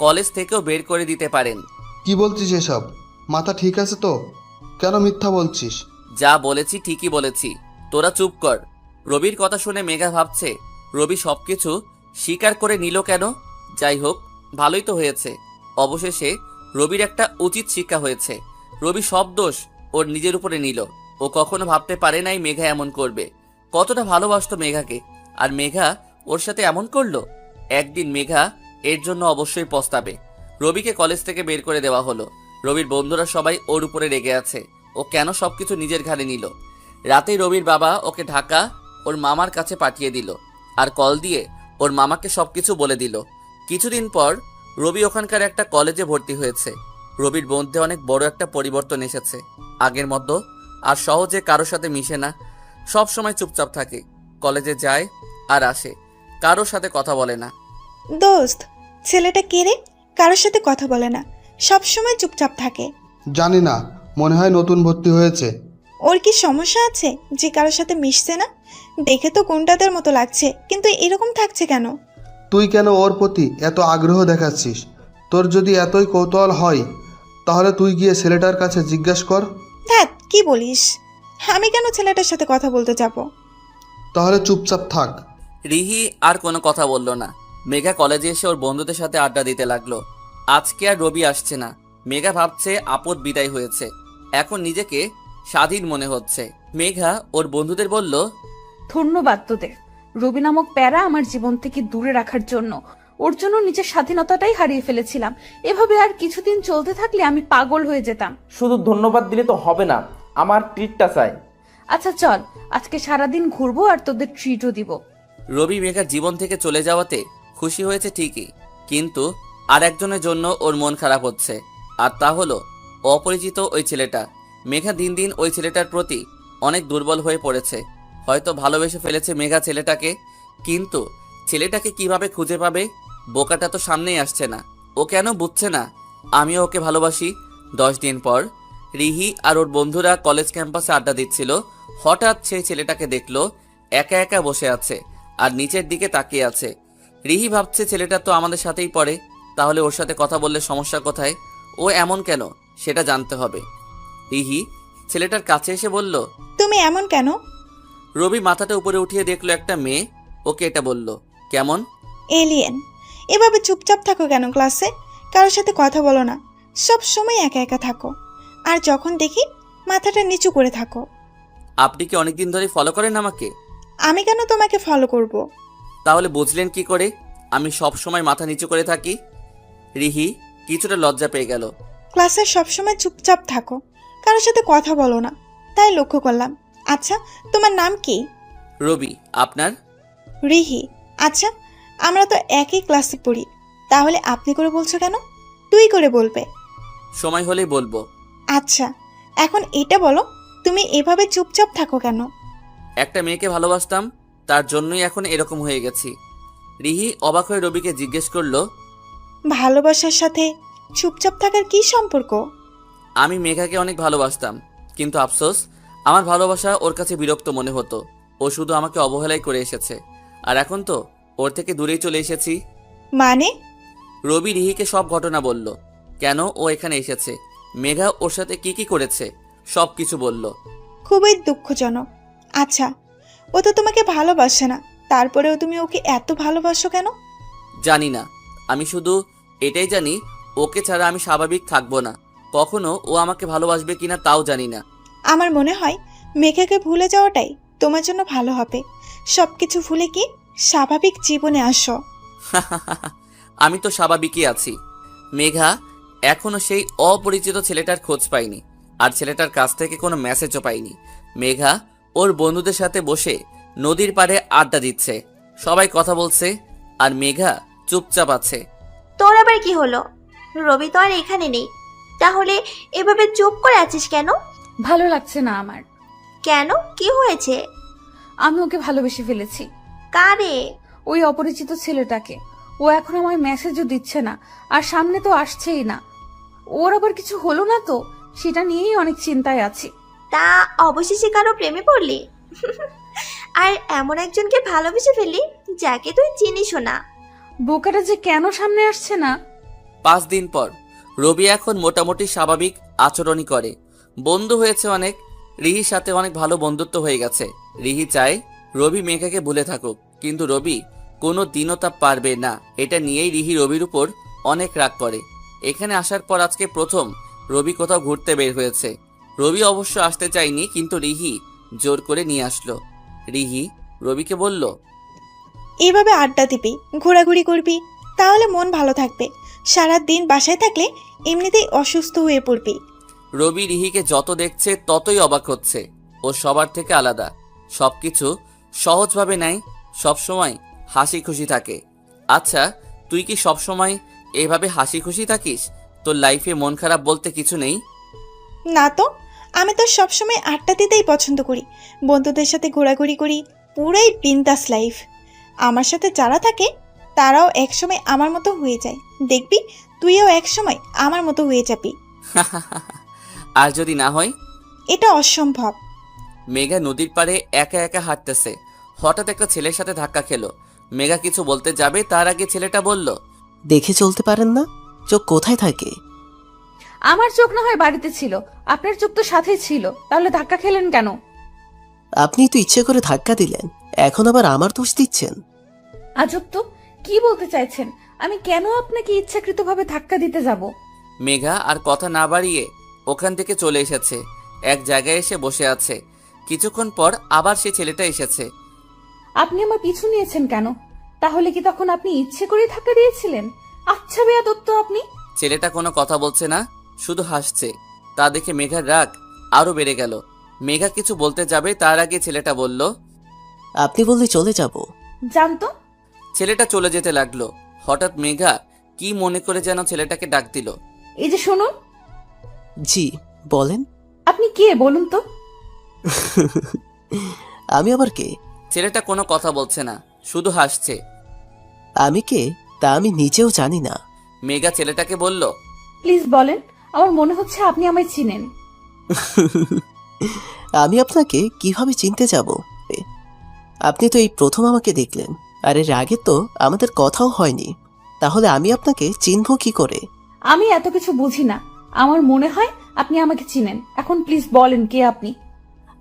কলেজ থেকেও বের করে দিতে পারেন। কি বলছিস এসব? মাথা ঠিক আছে তো? কেন মিথ্যা বলছিস? যা বলেছি ঠিকই বলেছি, তোরা চুপ কর। রবির কথা শুনে মেঘা ভাবছে রবি সবকিছু স্বীকার করে নিল কেন। যাই হোক, ভালোই তো হয়েছে। অবশেষে রবির একটা উচিত শিক্ষা হয়েছে। রবি সব দোষ ওর নিজের উপরে নিল। ও কখনো ভাবতে পারে নাই মেঘা এমন করবে। কতটা ভালোবাসতো মেঘাকে, আর মেঘা ওর সাথে এমন করলো। একদিন মেঘা এর জন্য অবশ্যই পস্তাবে। রবিকে কলেজ থেকে বের করে দেওয়া হলো। রবির বন্ধুরা সবাই ওর উপরে রেগে আছে। ও কেন সবকিছু নিজের ঘাড়ে নিল। রাতেই রবির বাবা ওকে ঢাকা ওর মামার কাছে পাঠিয়ে দিল, আর কল দিয়ে ওর মামাকে সবকিছু বলে দিল। কিছুদিন পর রবি ওখানকার একটা কলেজে ভর্তি হয়েছে। রবির মধ্যে অনেক বড় একটা পরিবর্তন এসেছে। আগের মতো আর সহজে কারোর সাথে মিশে না, সব সময় চুপচাপ থাকে। কলেজে যায় আর আসে, কারোর সাথে কথা বলে না। দোস্ত, ছেলেটা কে রে? কারোর সাথে কথা বলে না, সব সময় চুপচাপ থাকে। জানি না, মনে হয় নতুন ভর্তি হয়েছে। ওর কি সমস্যা আছে যে কারোর সাথে মিশছে না? দেখে তো গুন্ডাদের মতো লাগছে, কিন্তু এরকম থাকছে কেন? তুই কেন ওর প্রতি এত আগ্রহ দেখাচ্ছিস? তোর যদি এতই কৌতূহল হয় তাহলে তুই গিয়ে ছেলেটার কাছে জিজ্ঞাসা কর। ধ্যাৎ, কি বলিস? আমি কেন ছেলেটার সাথে কথা বলতে যাব? তাহলে চুপচাপ থাক। রিহি আর কোনো কথা বলল না। মেঘা কলেজে এসে ওর বন্ধুদের সাথে আড্ডা দিতে লাগলো। আজকে আর রবি আসছে না। মেঘা ভাবছে আপদ বিদায় হয়েছে, এখন নিজেকে স্বাধীন মনে হচ্ছে। মেঘা ওর বন্ধুদের বলল, ধন্যবাদ তোদের। রবি নামক প্যারা আমার জীবন থেকে দূরে রাখার জন্য। ওর জন্য নিজের স্বাধীনতাটাই হারিয়ে ফেলেছিলাম। এভাবে আর কিছুদিন চলতে থাকলে আমি পাগল হয়ে যেতাম। শুধু ধন্যবাদ দিলে তো হবে না, আমার ট্রিটটা চাই। আচ্ছা চল, আজকে সারাদিন ঘুরবো আর তোদের ট্রিটও দিব। রবি মেঘার জীবন থেকে চলে যাওয়াতে খুশি হয়েছে ঠিকই, কিন্তু আর একজনের জন্য ওর মন খারাপ হচ্ছে। আর তা হলো অপরিচিত ওই ছেলেটা। মেঘা দিন দিন ওই ছেলেটার প্রতি অনেক দুর্বল হয়ে পড়েছে। হয়তো ভালোবেসে ফেলেছে মেঘা ছেলেটাকে, কিন্তু ছেলেটাকে কিভাবে খুঁজে পাবে? বোকাটা তো সামনেই আসছে না। ও কেন বুঝছে না আমিও ওকে ভালোবাসি? 10 দিন পর রিহি আর ওর বন্ধুরা কলেজ ক্যাম্পাসে আড্ডা দিচ্ছিল। হঠাৎ সেই ছেলেটাকে দেখলো একা একা বসে আছে আর নিচের দিকে তাকিয়ে আছে। রিহি ভাবছে ছেলেটা তো আমাদের সাথেই পড়ে, তাহলে ওর সাথে কথা বললে সমস্যা কোথায়? ও এমন কেন সেটা জানতে হবে। রিহি ছেলেটার কাছে এসে বলল, তুমি এমন কেন? রবি মাথাটা উপরে উঠিয়ে দেখলো একটা মেয়ে ওকে এটা বলল। কেমন? এলিয়েন। এভাবে চুপচাপ থাকো কেন ক্লাসে? কারোর সাথে কথা বলো না, সব সময় একা একা থাকো, আর যখন দেখি মাথাটা নিচু করে থাকো। আপনি কি অনেকদিন ধরে ফলো করেন আমাকে? আমি কেন তোমাকে ফলো করব? তাহলে বুঝলেন কি করে আমি সব সময় মাথা নিচু করে থাকি? রিহি কিছুটা লজ্জা পেয়ে গেল। ক্লাসে সবসময় চুপচাপ থাকো, কারোর সাথে কথা বলো না, তাই লক্ষ্য করলাম। আচ্ছা, তোমার নাম কি? রবি। আপনার? রিহি। আচ্ছা, আমরা তো একই ক্লাসে পড়ি, তাহলে আপনি করে বলছো কেন? তুই করে বলবে। সময় হলেই বলবো। আচ্ছা, এখন এটা বলো, তুমি এভাবে চুপচাপ থাকো কেন? একটা মেয়েকে ভালোবাসতাম, তার জন্যই এখন এরকম হয়ে গেছি। রিহি অবাক হয়ে রবিকে জিজ্ঞেস করলো, ভালোবাসার সাথে চুপচাপ থাকার কি সম্পর্ক? আমি মেঘাকে অনেক ভালোবাসতাম, কিন্তু আফসোস আমার ভালোবাসা ওর কাছে বিরক্ত মনে হতো। ও শুধু আমাকে অবহেলাই করে এসেছে, আর এখন তো ওর থেকে দূরেই চলে এসেছি। মানে? রবি রিহিকে সব ঘটনা বলল, কেন ও এখানে এসেছে, মেঘা ওর সাথে কি কি করেছে, সব কিছু বলল। খুবই দুঃখজনক। আচ্ছা, ও তো তোমাকে ভালোবাসে না, তারপরেও তুমি ওকে এত ভালোবাসো কেন? জানি না, আমি শুধু এটাই জানি ওকে ছাড়া আমি স্বাভাবিক থাকবো না। কখনো ও আমাকে ভালোবাসবে কিনা তাও জানি না। আমার মনে হয় মেঘাকে ভুলে যাওয়াটাই তোমার জন্য ভালো হবে। সব কিছু ভুলে কি স্বাভাবিক জীবনে আসো। আমি তো স্বাভাবিকই আছি। মেঘা এখনো সেই অপরিচিত ছেলেটার খোঁজ পায়নি, আর ছেলেটার কাছ থেকে কোনো মেসেজও পাইনি। মেঘা ওর বন্ধুদের সাথে বসে নদীর পাড়ে আড্ডা দিচ্ছে, সবাই কথা বলছে, আর মেঘা চুপচাপ আছে। তোর আবার কি হলো? রবি তো আর এখানে নেই, তাহলে এভাবে চুপ করে আছিস কেন? ভালো লাগছে না আমার। কেন, কি হয়েছে? আমি ওকে ভালোবেসে ফেলেছি। কারে? ওই অপরিচিত ছেলেটাকে। ও এখন আমায় মেসেজও দিচ্ছে না, আর সামনে তো আসছেই না। ওর আবার কিছু হলো না তো, সেটা নিয়েই অনেক চিন্তায় আছি। তা অবশেষে কারো প্রেমে পড়লি? আর এমন একজনকে ভালোবেসে ফেললি যাকে তুই চিনিসও না। বোকাটা যে কেন সামনে আসছে না। 5 দিন পর রবি এখন মোটামুটি স্বাভাবিক আচরণই করে, বন্ধু হয়েছে অনেক। রিহির সাথে অনেক ভালো বন্ধুত্ব হয়ে গেছে। রিহি চায় রবি মেঘাকে ভুলে থাকুক, কিন্তু রবি কোনো দিনও তা পারবে না। এটা নিয়েই রিহি রবির উপর অনেক রাগ করে। এখানে আসার পর আজকে প্রথম রবি কোথাও ঘুরতে বের হয়েছে। রবি অবশ্য আসতে চায়নি, কিন্তু রিহি জোর করে নিয়ে আসলো। রিহি রবিকে বলল, এইভাবে আড্ডা দিবি, ঘোরাঘুরি করবি, তাহলে মন ভালো থাকবে। সারা দিন বাসায় থাকলে এমনিতেই অসুস্থ হয়ে পড়বি। রবি রিহিকে যত দেখছে ততই অবাক হচ্ছে। ও সবার থেকে আলাদা, সবকিছু সহজভাবে নেয়, সবসময় হাসি খুশি থাকে। আচ্ছা, তুই কি সবসময় এভাবে হাসি খুশি থাকিস? তোর লাইফে মন খারাপ বলতে কিছু নেই? না তো, আমি তো সবসময় আড্ডা দিতেই পছন্দ করি, বন্ধুদের সাথে ঘোরাঘুরি করি, পুরাই বিন্দাস লাইফ। আমার সাথে যারা থাকে তারাও একসময় আমার মতো হয়ে যায়। দেখবি তুইও একসময় আমার মতো হয়ে যাবি। আর যদি না হয়? এটা অসম্ভব। মেঘা নদীর পাড়ে একা একা হাঁটতেছে, হঠাৎ একটা ছেলের সাথে ধাক্কা খেলো। মেঘা কিছু বলতে যাবে, তার আগে ছেলেটা বলল, দেখে চলতে পারেন না? চোখ কোথায় থাকে? আমার চোখ না হয় বাড়িতে ছিল, আপনার চোখ তো সাথেই ছিল, তাহলে ধাক্কা খেলেন কেন? আপনি তো ইচ্ছে করে ধাক্কা দিলেন, এখন আবার আমার দোষ দিচ্ছেন। আজব তো, কি বলতে চাইছেন? আমি কেন আপনাকে ইচ্ছাকৃতভাবে ধাক্কা দিতে যাব? মেঘা আর কথা না বাড়িয়ে ওখান থেকে চলে এসেছে, এক জায়গায় এসে বসে আছে। কিছুক্ষণ পর আবার সেই ছেলেটা এসেছে। আপনি আমার পিছু নিয়েছেন কেন? তাহলে কি তখন আপনি ইচ্ছে করে ধাক্কা দিয়েছিলেন? আচ্ছা বেয়াদব তো আপনি। ছেলেটা কোনো কথা বলছে না, শুধু হাসছে। তা দেখে মেঘার রাগ আরো বেড়ে গেল। মেঘা কিছু বলতে যাবে, তার আগে ছেলেটা বলল, আপনি বললে চলে যাব। জানতো। ছেলেটা চলে যেতে লাগলো। হঠাৎ মেঘা কি মনে করে যেন ছেলেটাকে ডাক দিল। এই যে শুনুন। জি বলেন। আপনি কে বলুন তো? আমি আবার কে? ছেলেটা কোনো কথা বলছে না, শুধু হাসছে। আমি কে তা আমি নিজেও জানি না। মেঘা ছেলেটাকে বলল, প্লিজ বলেন, আমার মনে হচ্ছে আপনি আমায় চিনেন। আমি আপনাকে কিভাবে চিনতে যাব? আপনি তো এই প্রথম আমাকে দেখলেন, আর এর আগে তো আমাদের কথাও হয়নি, তাহলে আমি আপনাকে চিনব কি করে? আমি এত কিছু বুঝি না, আমার মনে হয় আপনি আমাকে চিনেন। এখন প্লিজ বলেন কে আপনি?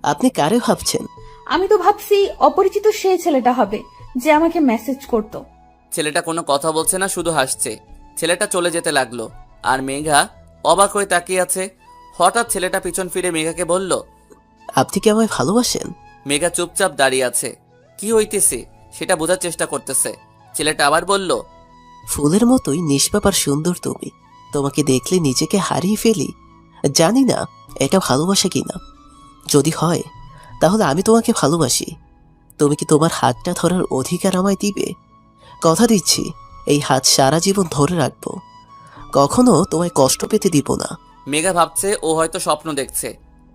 আপনি কারে ভাবছেন? আমি তো ভাবছি অপরিচিত সেই ছেলেটা হবে যে আমাকে মেসেজ করত। ছেলেটা কোনো কথা বলছে না, শুধু হাসছে। ছেলেটা চলে যেতে লাগলো, আর মেঘা অবাক হয়ে তাকিয়ে আছে। হঠাৎ ছেলেটা পিছন ফিরে মেঘাকে বলল, আপনি কি আমায় ভালোবাসেন? মেঘা চুপচাপ দাঁড়িয়ে আছে, কি হইতেছে সেটা বোঝার চেষ্টা করতেছে। ছেলেটা আবার বলল, ফুলের মতোই নিষ্পাপ আর সুন্দর তুমি, তোমাকে দেখলে নিজেকে হারিয়ে ফেলি। জানি না এটা ভালোবাসা কিনা, যদি হয় তাহলে আমি তোমাকে ভালোবাসি। তুমি কি তোমার হাতটা ধরার অধিকার আমায় দিবে? কথা দিচ্ছি এই হাত সারা জীবন ধরে রাখবো, কখনো তোমায় কষ্ট পেতে দিব না। মেঘা ভাবছে ও হয়তো স্বপ্ন দেখছে।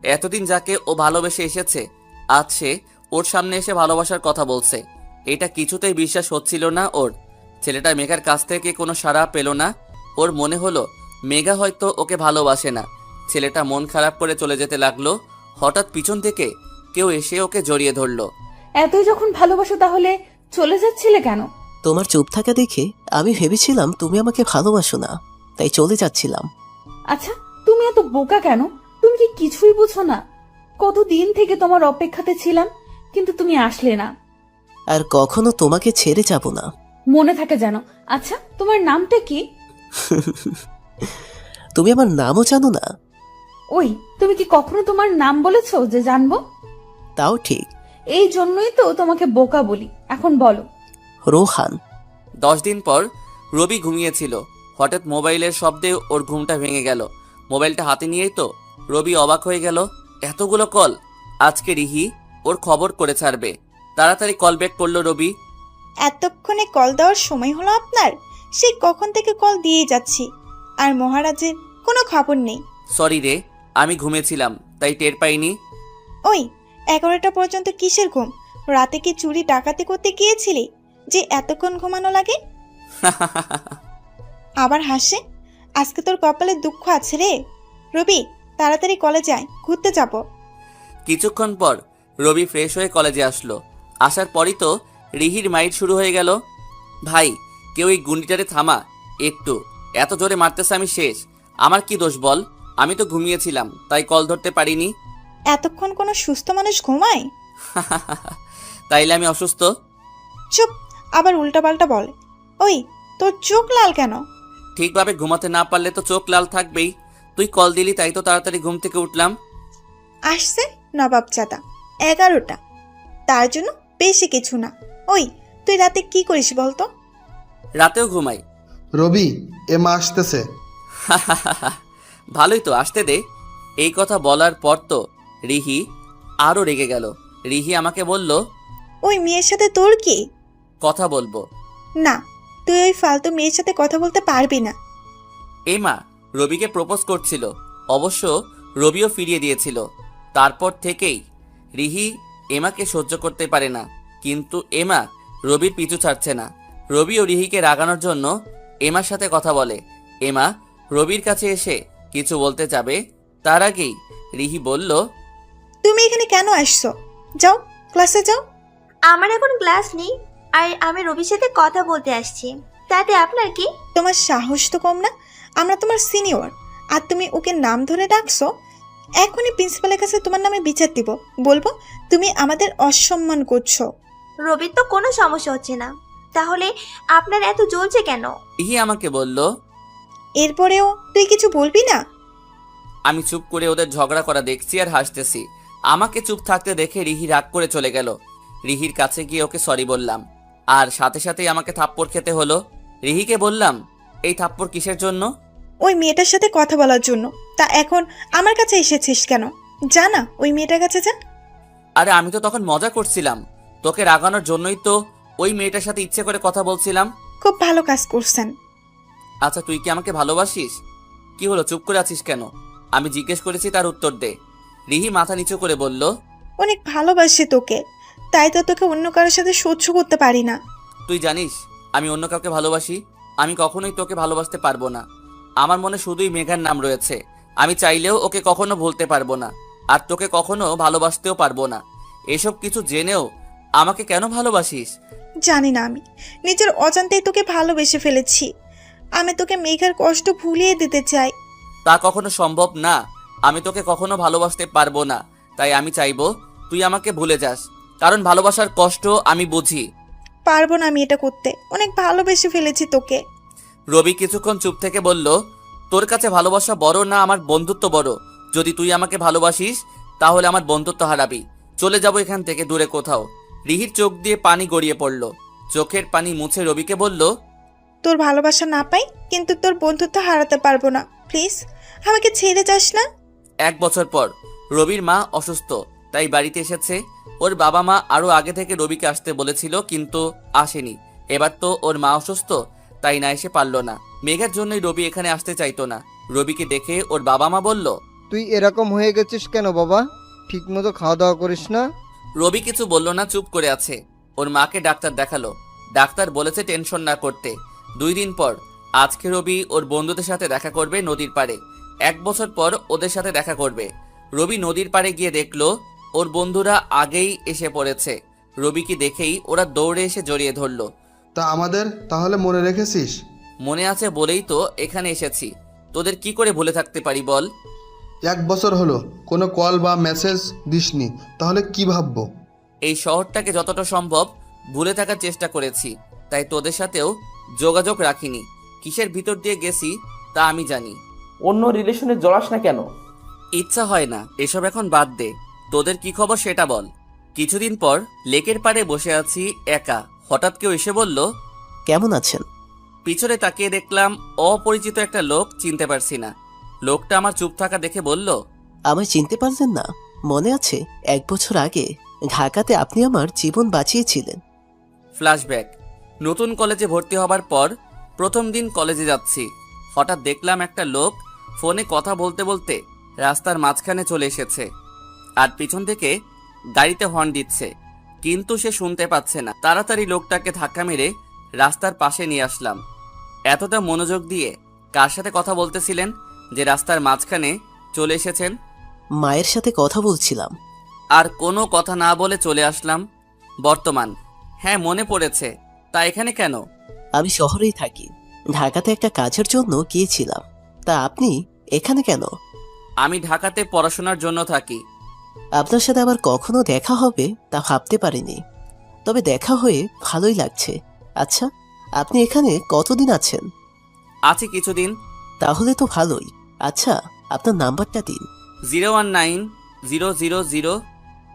এতদিন যাকে ও ভালোবেসে এসেছে, আজ সে ওর সামনে এসে ভালোবাসার কথা বলছে। এটা কিছুতেই বিশ্বাস হচ্ছিল না ওর। ছেলেটা মেঘার কাছ থেকে কোনো সাড়া পেল না। ওর মনে হলো মেঘা হয়তো ওকে ভালোবাসে না। ছেলেটা মন খারাপ করে চলে যেতে লাগলো। হঠাৎ পিছন থেকে কেউ এসে ওকে জড়িয়ে ধরলো। এতই যখন ভালোবাসো তাহলে চলে যাচ্ছিলে কেন? তোমার চুপ থাকা দেখে আমি ভেবেছিলাম তুমি আমাকে ভালোবাসো না, তাই চলে যাচ্ছিলাম। আচ্ছা, তুমি এত বোকা কেন? তুমি কি কিছুই বুঝো না? কতদিন থেকে তোমার অপেক্ষাতে ছিলাম, কিন্তু তুমি আসলে না। আর কখনো তোমাকে ছেড়ে যাব না। মনে থাকে যেন। আচ্ছা, তোমার নামটা কি? তুমি আমার নামও জানো না? ওই, তুমি কি কখনো তোমার নাম বলেছো যে জানবো? তাও ঠিক। এই জন্যই তো তোমাকে বোকা বলি। এখন বলো। রোহান। 10 দিন পর রবি ঘুমিয়েছিল। হঠাৎ মোবাইলের শব্দে ওর ঘুমটা ভেঙে গেল। মোবাইলটা হাতে নিয়েই তো রবি অবাক হয়ে গেল, এতগুলো কল! আজকে রিহি ওর খবর করে ছাড়বে। তাড়াতাড়ি কল ব্যাক করলো রবি। এতক্ষণে কল দেওয়ার সময় হলো আপনার? সেই কখন থেকে কল দিয়েই যাচ্ছি, আর মহারাজের কোনো খবর নেই। সরি রে, আমি ঘুমিয়েছিলাম তাই টের পাইনি। ওই, 11টা পর্যন্ত কিসের ঘুম? রাতে কি চুরি ডাকাতি করতে গিয়েছিলি যে এতক্ষণ ঘুমানো লাগে? আবার হাসে। আজকে তোর কপালে দুঃখ আছে রে। রবি, তাড়াতাড়ি কলেজে আয়, ঘুরতে যাব। কিছুক্ষণ পর রবি ফ্রেশ হয়ে কলেজে আসলো। আসার পরই তো রিহির মাইট শুরু হয়ে গেল। ভাই, কেউ এই গুন্ডিটারে থামা একটু, এত জোরে মারতেছে আমি শেষ। আমার কি দোষ বল? আমি তো ঘুমিয়েছিলাম তাই কল ধরতে পারিনি। এতক্ষণ কোনো সুস্থ মানুষ ঘুমায়? তাইলে আমি অসুস্থ? চুপ, আবার উল্টাপাল্টা বলে। ওই, তোর চোখ লাল কেন? ঠিকভাবে ঘুমাতে না পারলে তো চোখ লাল থাকবেই। তুই কল দিলি তাই তো তাড়াতাড়ি ঘুম থেকে উঠলাম। আসছে নবাবজাদা, 11টা, তার জন্য বেশি কিছু না। ওই, তুই রাতে কি করিস বলতো? রাতেও ঘুমাই। রবি, এ মা আসতেছে। ভালোই তো, আসতে দে। এই কথা বলার পর তো রিহি আরো রেগে গেল। রিহি আমাকে বলল, ওই মেয়ের সাথে তোর কি? কথা বলবো। না, তুই ওই ফালতু মেয়ের সাথে কথা বলতে পারবি না। এমা রবিকে প্রপোজ করছিল, অবশ্য রবিও ফিরিয়ে দিয়েছিল। তারপর থেকেই রিহি এমাকে সহ্য করতে পারে না, কিন্তু এমা রবির পিছু ছাড়ছে না। রবি ও রিহিকে রাগানোর জন্য এমার সাথে কথা বলে। এমা রবির কাছে এসে কিছু বলতে যাবে, তার আগেই রিহি বলল, তুমি এখানে কেন আসছো? যাও, ক্লাসে যাও। আমার এখন ক্লাস নেই, আর আমি রবির সাথে কথা বলতে আসছি। তাতে আপনার কি? তোমার সাহস তো কম না। আমরা তোমার সিনিয়র, আর তুমি ওকে নাম ধরে ডাকছো। এখনই প্রিন্সিপালের কাছে তোমার নামে বিচার দিব। বলবো তুমি আমাদের অসম্মান করছো। রবির তো কোনো সমস্যা হচ্ছে না, তাহলে আপনার এত জ্বলছে কেন? রিহি আমাকে বলল। এরপরেও তুই কিছু বলবি না? আমি চুপ করে ওদের ঝগড়া করা দেখছি আর হাসতেছি। আমাকে চুপ থাকতে দেখে রিহি রাগ করে চলে গেল। রিহির কাছে গিয়ে ওকে সরি বললাম, আর সাথে সাথেই আমাকে থাপ্পড় খেতে হলো। রিহিকে বললাম, এই থাপ্পড় কিসের জন্য? ওই মেয়েটার সাথে কথা বলার জন্য। তা এখন আমার কাছে এসেছিস কেন? জানা, ওই মেয়েটার কাছে যা। আরে আমি তো তখন মজা করছিলাম, তোকে রাগানোর জন্যই তো ওই মেয়েটার সাথে ইচ্ছে করে কথা বলছিলাম। খুব ভালো কাজ করছেন। আচ্ছা, তুই কি আমাকে ভালোবাসিস? কি হলো, চুপ করে আছিস কেন? আমি জিজ্ঞেস করেছি, তার উত্তর দে। রিহি মাথা নিচু করে বলল, অনেক ভালোবাসি তোকে, তাই তো তোকে অন্য কারোর সাথে সহ্য করতে পারি না। তুই জানিস আমি অন্য কাউকে ভালোবাসি? আমি কখনোই তোকে ভালোবাসতে পারবো না। আমার মনে শুধুই মেঘার নাম রয়েছে। আমি চাইলেও ওকে কখনো ভুলতে পারবো না, আর তোকে কখনো ভালোবাসতেও পারবো না। এসব কিছু জেনেও আমাকে কেন ভালোবাসিস? জানি না, আমি নিজের অজান্তেই তোকে ভালোবেসে ফেলেছি। আমি তোকে মেঘার কষ্ট ভুলিয়ে দিতে চাই। তা কখনো সম্ভব না। আমি তোকে কখনো ভালোবাসতে পারবো না, তাই আমি চাইবো তুই আমাকে ভুলে যাস, কারণ ভালোবাসার কষ্ট আমি বুঝি। পারবো না আমি এটা করতে, অনেক ভালোবেসে ফেলেছি তোকে। রবি কিছুক্ষণ চুপ থেকে বলল, তোর কাছে ভালোবাসা বড় না আমার বন্ধুত্ব বড়? যদি তুই আমাকে ভালোবাসিস তাহলে আমার বন্ধুত্ব হারাবি। চলে যাব এখান থেকে দূরে কোথাও। রিহির চোখ দিয়ে পানি গড়িয়ে পড়ল। চোখের পানি মুছে রবিকে বলল, তোর ভালোবাসা না পাই, কিন্তু তোর বন্ধুত্ব হারাতে পারবো না। প্লিজ আমাকে ছেড়ে যাস না। 1 বছর পর রবির মা অসুস্থ, তাই বাড়িতে এসেছে। ওর বাবা মা আরো আগে থেকে রবিকে আসতে বলেছিল, কিন্তু আসেনি। এবার তো ওর মা অসুস্থ, তাই না এসে পারল না। মেঘার জন্যই রবি এখানে আসতে চাইতো না। রবিকে দেখে ওর বাবা মা বলল, তুই এরকম হয়ে গেছিস কেন বাবা? ঠিকমতো খাওয়া দাওয়া করিস না? রবি কিছু বলল না, চুপ করে আছে। ওর মাকে ডাক্তার দেখালো। ডাক্তার বলেছে টেনশন না করতে। 2 দিন পর আজকে রবি ওর বন্ধুদের সাথে দেখা করবে নদীর পাড়ে। 1 বছর পর ওদের সাথে দেখা করবে। রবি নদীর পাড়ে গিয়ে দেখলো ওর বন্ধুরা আগেই এসে পড়েছে। রবিকে দেখেই ওরা দৌড়ে এসে জড়িয়ে ধরলো। তা আমাদের তাহলে মনে রেখেছিস? মনে আছে বলেই তো এখানে এসেছি। তোদের কি করে ভুলে থাকতে পারি বল? 1 বছর হলো কোনো কল বা মেসেজ দিসনি, তাহলে কি ভাববো? এই শহরটাকে যতটা সম্ভব ভুলে থাকার চেষ্টা করেছি, তাই তোদের সাথেও যোগাযোগ রাখিনি। কিসের ভিতর দিয়ে গেছি তা আমি জানি। অন্য রিলেশনে জড়াস না কেন? ইচ্ছা হয় না, এসব এখন বাদ দে। তোদের কি খবর সেটা বল। কিছুদিন পর লেকের পাড়ে বসে আছি একা, হঠাৎ কেউ এসে বলল। কেমন আছেন? পিছনে তাকিয়ে দেখলাম অপরিচিত একটা লোক, চিনতে পারছি না। লোকটা আমার চুপ থাকা দেখে বলল, আমায় চিনতে পারলেন না? মনে আছে 1 বছর আগে ঢাকাতে আপনি আমার জীবন বাঁচিয়েছিলেন। ফ্ল্যাশব্যাক। নতুন কলেজে ভর্তি হবার পর প্রথম দিন কলেজে যাচ্ছি, হঠাৎ দেখলাম একটা লোক ফোনে কথা বলতে বলতে রাস্তার মাঝখানে চলে এসেছে আর পিছন থেকে গাড়িতে হর্ন দিচ্ছে, কিন্তু সে শুনতে পাচ্ছে না। তাড়াতাড়ি লোকটাকে ধাক্কা মেরে রাস্তার পাশে নিয়ে আসলাম। এতটা মনোযোগ দিয়ে কার সাথে কথা বলতেছিলেন যে রাস্তার মাঝখানে চলে এসেছেন? মায়ের সাথে কথা বলছিলাম। আর কোনো কথা না বলে চলে আসলাম বর্তমান। হ্যাঁ, মনে পড়েছে। তা এখানে কেন? আমি শহরেই থাকি, ঢাকাতে একটা কাজের জন্য গিয়েছিলাম। তা আপনি এখানে কেন? আমি ঢাকাতে পড়াশোনার জন্য থাকি। আপনার সাথে আবার কখনো দেখা হবে তা ভাবতে পারিনি, তবে দেখা হয়ে ভালোই লাগছে। আচ্ছা, আপনি এখানে কতদিন আছেন? আছি কিছুদিন। তাহলে তো ভালোই। আচ্ছা, আপনার নাম্বারটা দিন। 0190000।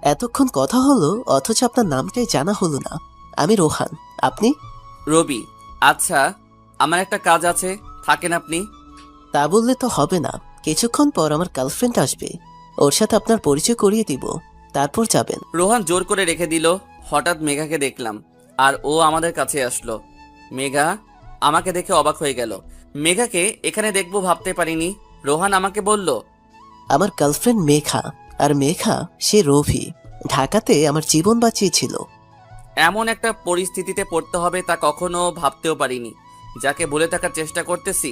এতক্ষণ কথা হলো অথচ আপনার নামটাই জানা হলো না। আমি রোহান, আপনি? রবি। আচ্ছা, আমার একটা কাজ আছে, থাকেন আপনি? তা বললে তো হবে না, কিছুক্ষণ পর আমার গার্লফ্রেন্ড আসবে, ওর সাথে আপনার পরিচয় করিয়ে দিব, তারপর যাবেন। রোহান জোর করে রেখে দিল। হঠাৎ মেঘাকে দেখলাম আর ও আমাদের কাছে আসলো। মেঘা আমাকে দেখে অবাক হয়ে গেল। মেঘাকে এখানে দেখবো ভাবতে পারিনি। রোহান আমাকে বলল, আমার গার্লফ্রেন্ড মেঘা, আর মেঘা সে রভি, ঢাকাতে আমার জীবন বাঁচিয়েছিল। এমন একটা পরিস্থিতিতে পড়তে হবে তা কখনো ভাবতেও পারিনি। যাকে বলে থাকার চেষ্টা করতেছি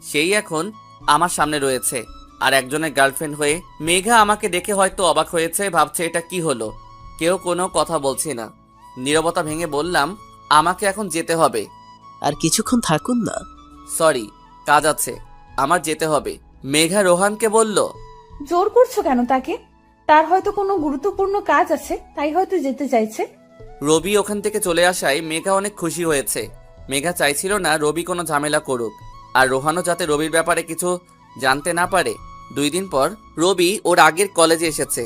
সেই এখন আমার সামনে রয়েছে আর একজনের গার্লফ্রেন্ড হয়ে। মেঘা আমাকে দেখে হয়তো অবাক হয়েছে, ভাবছে এটা কি হলো। কেউ কোনো কথা বলছে না। নীরবতা ভেঙে বললাম, আমাকে এখন যেতে হবে। আর কিছুক্ষণ থাকুন না। সরি, কাজ আছে, আমার যেতে হবে। মেঘা রোহানকে বলল, জোর করছো কেন তাকে? তার হয়তো কোনো গুরুত্বপূর্ণ কাজ আছে, তাই হয়তো যেতে চাইছে। রবি ওখান থেকে চলে আসায় মেঘা অনেক খুশি হয়েছে। মেঘা চাইছিল না রবি কোনো ঝামেলা করুক, আর রোহানও যাতে রবির ব্যাপারে কিছু জানতে না পারে। 2 দিন পর রবি ওর আগের কলেজে এসেছে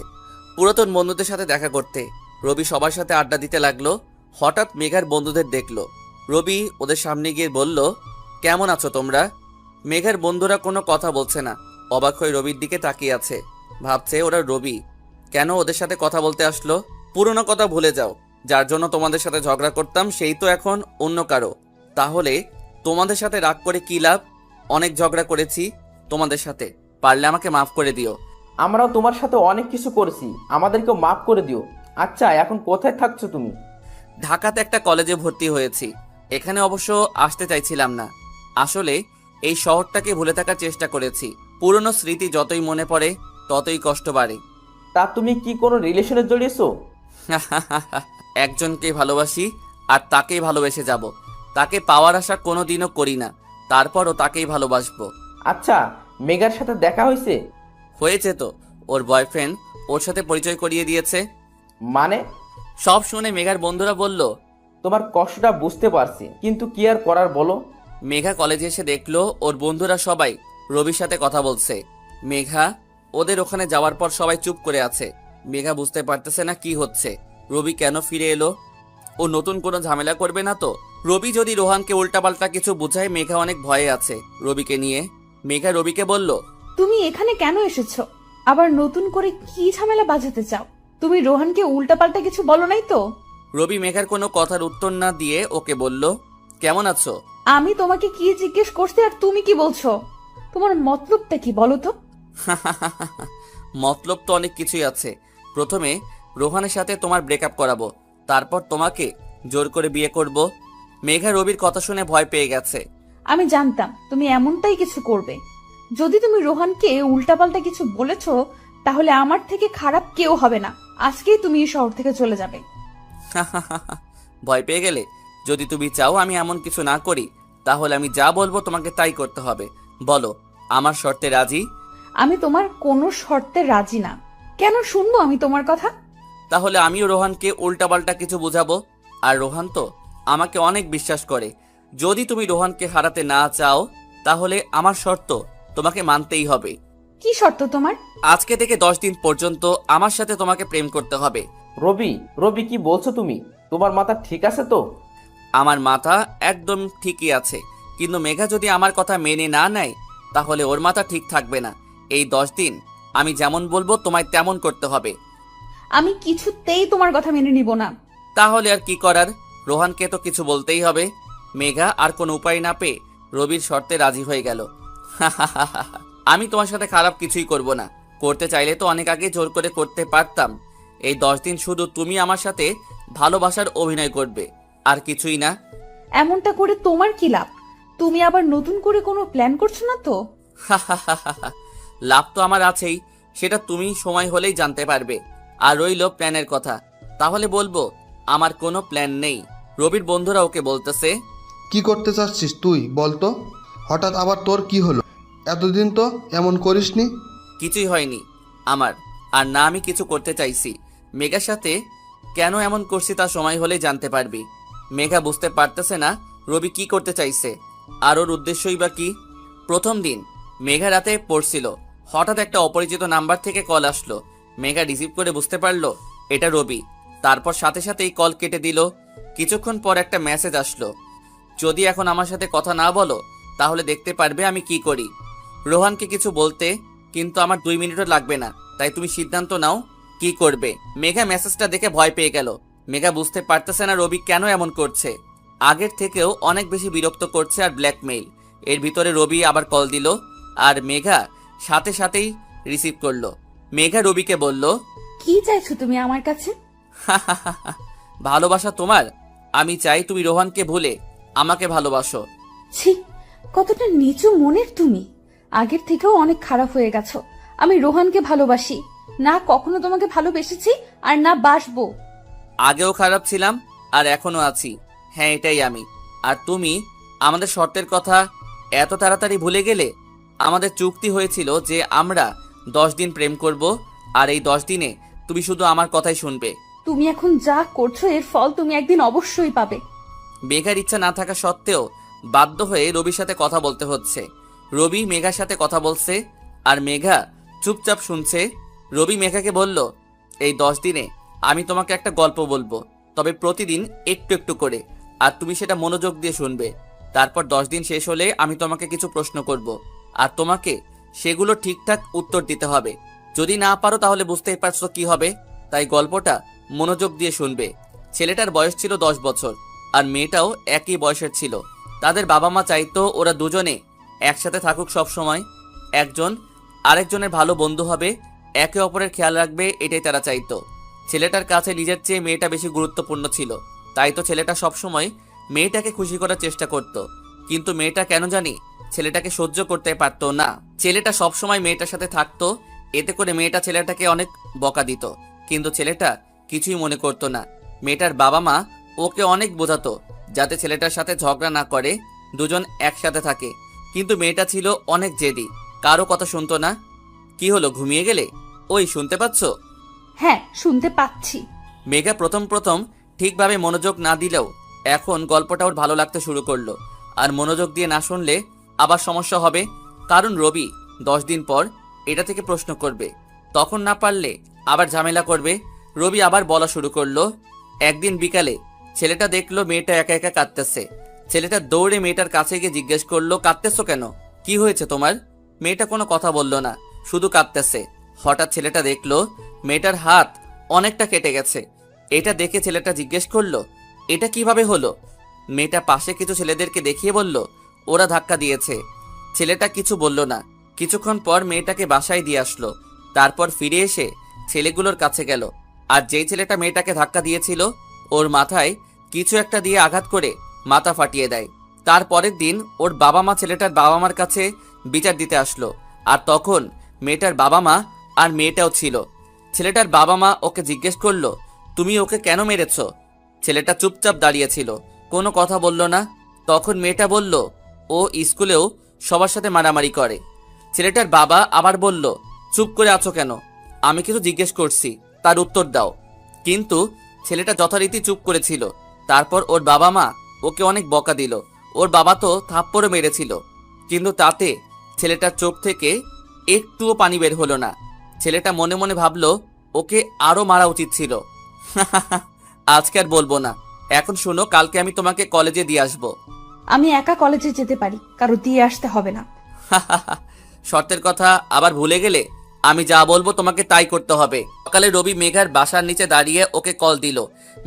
পুরাতন বন্ধুদের সাথে দেখা করতে। রবি সবার সাথে আড্ডা দিতে লাগলো। হঠাৎ মেঘার বন্ধুদের দেখলো। রবি ওদের সামনে গিয়ে বলল, কেমন আছো তোমরা? মেঘার বন্ধুরা কোনো কথা বলছে না, অবাক হয়ে রবির দিকে তাকিয়ে আছে। ভাবছে ওরা রবি কেন ওদের সাথে কথা বলতে আসলো। পুরনো কথা ভুলে যাও, যার জন্য তোমাদের সাথে ঝগড়া করতাম সেই তো এখন অন্য কারো। তাহলে তোমাদের সাথে রাগ করে কি লাভ? অনেক ঝগড়া করেছি তোমাদের সাথে, পারলে আমাকে মাফ করে দিও। আমরাও তোমার সাথে অনেক কিছু করেছি, আমাদেরকেও মাফ করে দিও। আচ্ছা, এখন কোথায় থাকছো তুমি? ঢাকাতে একটা কলেজে ভর্তি হয়েছি। এখানে অবশ্য আসতে চাইছিলাম না। আসলে এই শহরটাকে ভুলে থাকার চেষ্টা করেছি। পুরনো স্মৃতি যতই মনে পড়ে ততই কষ্ট বাড়ে। তা তুমি কি কোনো রিলেশনে জড়িয়েছো? একজনকে ভালোবাসি আর তাকেই ভালোবেসে যাব। তাকে পাওয়ার আশা কোনোদিনও করি না, তারপরও তাকেই ভালোবাসবো। আচ্ছা, মেঘার সাথে দেখা হয়েছে? হয়েছে তো, ওর বয়ফ্রেন্ড ওর সাথে পরিচয় করিয়ে দিয়েছে। মানে? সব শুনে মেঘার বন্ধুরা বলল, তোমার কষ্টটা বুঝতে পারছি, কিন্তু কি আর করার বলো। মেঘা কলেজে এসে দেখলো ওর বন্ধুরা সবাই রবির সাথে কথা বলছে। মেঘা ওদের ওখানে যাওয়ার পর সবাই চুপ করে আছে। মেঘা বুঝতে পারতেছে না কি হচ্ছে, রবি কেন ফিরে এলো। ও নতুন কোনো ঝামেলা করবে না তো? রবি যদি রোহানকে উল্টাপাল্টা কিছু বোঝায়, মেঘা অনেক ভয়ে আছে রবিকে নিয়ে। মেঘা রবিকে বলল, তুমি এখানে কেন এসেছো? আবার নতুন করে কি ঝামেলা বাজাতে চাও? তুমি রোহানকে উল্টাপাল্টা কিছু বলো নাই তো? রবি মেঘার কোনো কথার উত্তর না দিয়ে ওকে বলল, কেমন আছো? আমি তোমাকে কি জিজ্ঞেস করছি আর তুমি কি বলছো? তোমার মতলবটা কি বলো তো? মতলব তো অনেক কিছুই আছে। প্রথমে রোহানের সাথে তোমার ব্রেকআপ করাবো, তারপর তোমাকে জোর করে বিয়ে করব। মেঘা রবির কথা শুনে ভয় পেয়ে গেছে। আমি জানতাম তুমি এমনটাই কিছু করবে। যদি তুমি রোহানকে উল্টাপাল্টা কিছু বলেছো, তাহলে আমার থেকে খারাপ কেউ হবে না। আজকেই তুমি এই শহর থেকে চলে যাবে। ভয় পেয়ে গেলে? যদি তুমি চাও আমি এমন কিছু না করি, তাহলে আমি যা বলবো তোমাকে তাই করতে হবে। বলো, আমার শর্তে রাজি? আমি তোমার কোনো শর্তে রাজি না। কেন শুনবো আমি তোমার কথা? তাহলে আমিও রোহানকে উল্টাপাল্টা কিছু বুঝাবো। আর রোহান তো আমাকে অনেক বিশ্বাস করে। যদি তুমি রোহানকে হারাতে না চাও, তাহলে আমার শর্ত তোমাকে মানতেই হবে। কি শর্ত তোমার? আজকে থেকে 10 দিন পর্যন্ত আমার সাথে তোমাকে প্রেম করতে হবে। রবি, রবি কি বলছো তুমি? তোমার মাথা ঠিক আছে তো? আমার মাথা একদম ঠিকই আছে, কিন্তু মেঘা যদি আমার কথা মেনে না নেয় তাহলে ওর মাথা ঠিক থাকবে না। এই 10 দিন আমি যেমন বলবো তোমায় তেমন করতে হবে। আমি কিছুতেই তোমার কথা মেনে নিব না। তাহলে আর কি করার, রোহানকে তো কিছু বলতেই হবে। মেঘা আর কোনো উপায় না পেয়ে রবির শর্তে রাজি হয়ে গেল। আমি তোমার সাথে খারাপ কিছুই করব না, করতে চাইলে তো অনেক আগে জোর করে করতে পারতাম। এই 10 দিন শুধু তুমি আমার সাথে ভালোবাসার অভিনয় করবে, আর কিছুই না। এমনটা করে তোমার কি লাভ? তুমি আবার নতুন করে কোনো প্ল্যান করছো না তো? লাভ তো আমার আছেই, সেটা তুমি সময় হলেই জানতে পারবে। আর রইল প্ল্যানের কথা, তাহলে বলবো আমার কোনো প্ল্যান নেই। রবির বন্ধুরা ওকে বলতেছে, কি করতে চাচ্ছিস তুই বল তো? হঠাৎ আবার তোর কি হলো? এতদিন তো এমন করিসনি। কিছুই হয়নি আমার, আর না আমি কিছু করতে চাইছি। মেঘার সাথে কেন এমন করছি তা সময় হলেই জানতে পারবি। মেঘা বুঝতে পারতেছে না রবি কি করতে চাইছে, আর ওর উদ্দেশ্যই বা কি। প্রথম দিন মেঘা রাতে পড়ছিল, হঠাৎ একটা অপরিচিত নাম্বার থেকে কল আসলো। মেঘা রিসিভ করে বুঝতে পারলো এটা রবি। তারপর সাথে সাথেই কল কেটে দিল। কিছুক্ষণ পর একটা মেসেজ আসলো, যদি এখন আমার সাথে কথা না বলো তাহলে দেখতে পারবে আমি কি করি। রোহানকে কিছু বলতে কিন্তু আমার 2 মিনিটও লাগবে না, তাই তুমি সিদ্ধান্ত নাও কি করবে। মেঘা মেসেজটা দেখে ভয় পেয়ে গেল। মেঘা বুঝতে পারতেছে না রবি কেন এমন করছে, আগের থেকেও অনেক বেশি বিরক্ত করছে আর ব্ল্যাকমেইল। এর ভিতরে রবি আবার কল দিল, আর মেঘা সাথে সাথেই রিসিভ করলো। মেঘা রবিকে বলল, কি চাইছো তুমি আমার কাছে? ভালোবাসা তোমার? আমি চাই তুমি রোহানকে ভুলে আমাকে ভালোবাসো। ছি, কতটা নিচু মনের তুমি। আগের থেকেও অনেক খারাপ হয়ে গেছো। আমি রোহানকে ভালোবাসি না, কখনো তোমাকে ভালোবেসেছি আর না বাসবো। আগেও খারাপ ছিলাম আর এখনো আছি, হ্যাঁ এটাই আমি। আর তুমি আমাদের শর্তের কথা এত তাড়াতাড়ি ভুলে গেলে? আমাদের চুক্তি হয়েছিল যে আমরা 10 দিন প্রেম করব, আর এই 10 দিনে তুমি শুধু আমার কথাই শুনবে। তুমি এখন যা করছো এর ফল তুমি একদিন অবশ্যই পাবে। মেঘার ইচ্ছা না থাকা সত্ত্বেও বাধ্য হয়ে রবির সাথে কথা বলতে হচ্ছে। রবি মেঘার সাথে কথা বলছে আর মেঘা চুপচাপ শুনছে। রবি মেঘাকে বলল, এই 10 দিনে আমি তোমাকে একটা গল্প বলবো, তবে প্রতিদিন একটু একটু করে, আর তুমি সেটা মনোযোগ দিয়ে শুনবে। তারপর 10 দিন শেষ হলে আমি তোমাকে কিছু প্রশ্ন করব, আর তোমাকে সেগুলো ঠিকঠাক উত্তর দিতে হবে। যদি না পারো তাহলে বুঝতেই পারছো কি হবে, তাই গল্পটা মনোযোগ দিয়ে শুনবে। ছেলেটার বয়স ছিল 10 বছর আর মেয়েটাও একই বয়সের ছিল। তাদের বাবা মা চাইতো ওরা দুজনে একসাথে থাকুক সব সময়, একজন আরেকজনের ভালো বন্ধু হবে, একে অপরের খেয়াল রাখবে, এটাই তারা চাইতো। ছেলেটার কাছে নিজের চেয়ে মেয়েটা বেশি গুরুত্বপূর্ণ ছিল, তাই তো ছেলেটা সবসময় মেয়েটাকে খুশি করার চেষ্টা করত। কিন্তু মেয়েটা কেন জানি ছেলেটাকে সহ্য করতে পারতো না। ছেলেটা সবসময় মেয়েটার সাথে থাকতো, এতে করে মেয়েটা ছেলেটাকে অনেক বকা দিত, কিন্তু ছেলেটা কিছুই মনে করতো না। মেয়েটার বাবা মা ওকে অনেক বোঝাতো যাতে ছেলেটার সাথে ঝগড়া না করে, দুজন একসাথে থাকে। কিন্তু মেয়েটা ছিল অনেক জেদি, কারো কথা শুনতো না। কি হলো, ঘুমিয়ে গেলে? ওই শুনতে পাচ্ছ? হ্যাঁ, শুনতে পাচ্ছি। মেঘা প্রথম প্রথম ঠিকভাবে মনোযোগ না দিলেও এখন গল্পটা ওর ভালো লাগতে শুরু করলো। আর মনোযোগ দিয়ে না শুনলে আবার সমস্যা হবে, কারণ রবি 10 দিন পর এটা থেকে প্রশ্ন করবে, তখন না পারলে আবার ঝামেলা করবে। রবি আবার বলা শুরু করলো। একদিন বিকালে ছেলেটা দেখলো মেয়েটা একা একা কাঁদতেছে। ছেলেটা দৌড়ে মেয়েটার কাছে গিয়ে জিজ্ঞেস করলো, কাঁদতেছো কেন? কি হয়েছে তোমার? মেয়েটা কোনো কথা বলল না, শুধু কাঁদতেছে। হঠাৎ ছেলেটা দেখলো মেয়েটার হাত অনেকটা কেটে গেছে। এটা দেখে ছেলেটা জিজ্ঞেস করলো, এটা কিভাবে হলো? মেয়েটা পাশে কিছু ছেলেদেরকে দেখিয়ে বলল, ওরা ধাক্কা দিয়েছে। ছেলেটা কিছু বলল না। কিছুক্ষণ পর মেয়েটাকে বাসায় দিয়ে আসলো। তারপর ফিরে এসে ছেলেগুলোর কাছে গেল, আর যেই ছেলেটা মেয়েটাকে ধাক্কা দিয়েছিল ওর মাথায় কিছু একটা দিয়ে আঘাত করে মাথা ফাটিয়ে দেয়। তারপরের দিন ওর বাবা মা ছেলেটার বাবা মার কাছে বিচার দিতে আসলো, আর তখন মেয়েটার বাবা মা আর মেয়েটাও ছিল। ছেলেটার বাবা মা ওকে জিজ্ঞেস করলো, তুমি ওকে কেন মেরেছ? ছেলেটা চুপচাপ দাঁড়িয়েছিল, কোনো কথা বলল না। তখন মেয়েটা বলল, ও স্কুলেও সবার সাথে মারামারি করে। ছেলেটার বাবা আবার বলল, চুপ করে আছো কেন? আমি কিছু জিজ্ঞেস করছি, তার উত্তর দাও। কিন্তু ছেলেটা যথারীতি চুপ করেছিল। তারপর ওর বাবা মা ওকে অনেক বকা দিল। ওর বাবা তো থাপ্পড়ও মেরেছিল, কিন্তু তাতে ছেলেটার চোখ থেকে একটুও পানি বের হলো না। ছেলেটা মনে মনে ভাবলো ওকে আরো মারা উচিত ছিল। আজকে আর বলবো না। এখন শোনো, কালকে আমি তোমাকে কলেজে দিয়ে আসবো। আমি একা কলেজে যেতে পারি, কারো দিয়ে আসতে হবে না। শর্তের কথা আবার ভুলে গেলে? আমি যা বলবো তোমাকে তাই করতে হবে। সকালে রবি মেঘার বাসার নিচে দাঁড়িয়ে ওকে কল দিল।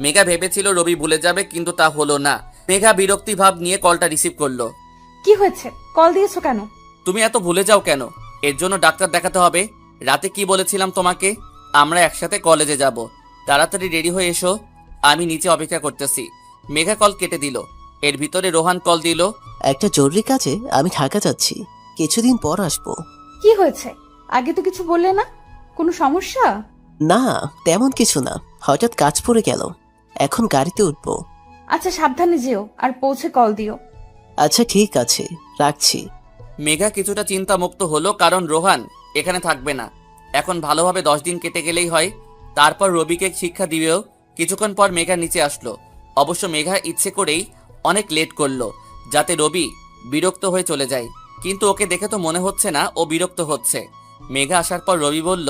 মেঘা ভেবেছিল রবি ভুলে যাবে, কিন্তু তা হলো না। মেঘা বিরক্তি ভাব নিয়ে কলটা রিসিভ করলো। কি হয়েছে, কল দিয়েছো কেন? তুমি এত ভুলে যাও কেন? এর জন্য ডাক্তার দেখাতে হবে। রাতে কি বলেছিলাম তোমাকে? আমরা একসাথে কলেজে যাব। তাড়াতাড়ি রেডি হয়ে এসো, আমি নিচে অপেক্ষা করতেছি। মেঘা কল কেটে দিল। এর ভিতরে রোহান কল দিল। একটা জরুরি কাজে আমি ঢাকা যাচ্ছি, কিছুদিন পর আসবো। কি হয়েছে? আগে তো কিছু বললে না। কোনো সমস্যা? না, তেমন কিছু না, হঠাৎ কাজ পড়ে গেল। এখন গাড়িতে উঠবো। আচ্ছা, সাবধানে যেও আর পৌঁছে কল দিও। আচ্ছা ঠিক আছে, রাখছি। মেঘা কিছুটা চিন্তামুক্ত হলো, কারণ রোহান এখানে থাকবে না। এখন ভালোভাবে 10 দিন কেটে গেলেই হয়। তারপর রবিকে শিক্ষা দিবেও। কিছুক্ষণ পর মেঘা নিচে আসলো। অবশ্য মেঘা ইচ্ছে করেই অনেক লেট করলো, যাতে রবি বিরক্ত হয়ে চলে যায়। কিন্তু ওকে দেখে তো মনে হচ্ছে না ও বিরক্ত হচ্ছে। মেঘা আসার পর রবি বলল,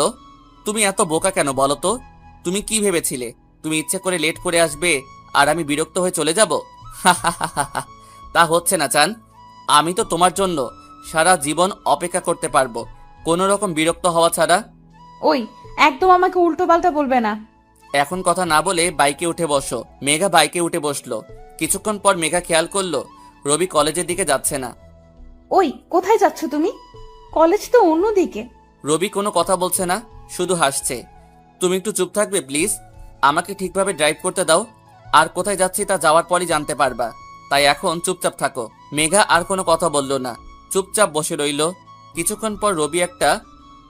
তুমি এত বোকা কেন বলো তো? তুমি কি ভেবেছিলে তুমি ইচ্ছে করে লেট করে আসবে আর আমি বিরক্ত হয়ে চলে যাব? তা হচ্ছে না চান। আমি তো তোমার জন্য সারা জীবন অপেক্ষা করতে পারবো, কোনো রকম বিরক্ত হওয়া ছাড়া। ওই, একদম আমাকে উল্টো পাল্টা বলবে না। এখন কথা না বলে বাইকে উঠে বসো। মেঘা বাইকে উঠে বসলো। কিছুক্ষণ পর মেঘা খেয়াল করলো রবি কলেজের দিকে যাচ্ছে না। ওই, কোথায় যাচ্ছ তুমি? কলেজ তো অন্যদিকে। রবি কোনো কথা বলছে না, শুধু হাসছে। তুমি একটু চুপ থাকবে প্লিজ? আমাকে ঠিকভাবে ড্রাইভ করতে দাও। আর কোথায় যাচ্ছি তা যাওয়ার পরই জানতে পারবা। তাই এখন চুপচাপ থাকো। মেঘা আর কোনো কথা বলল না, চুপচাপ বসে রইল। কিছুক্ষণ পর রবি একটা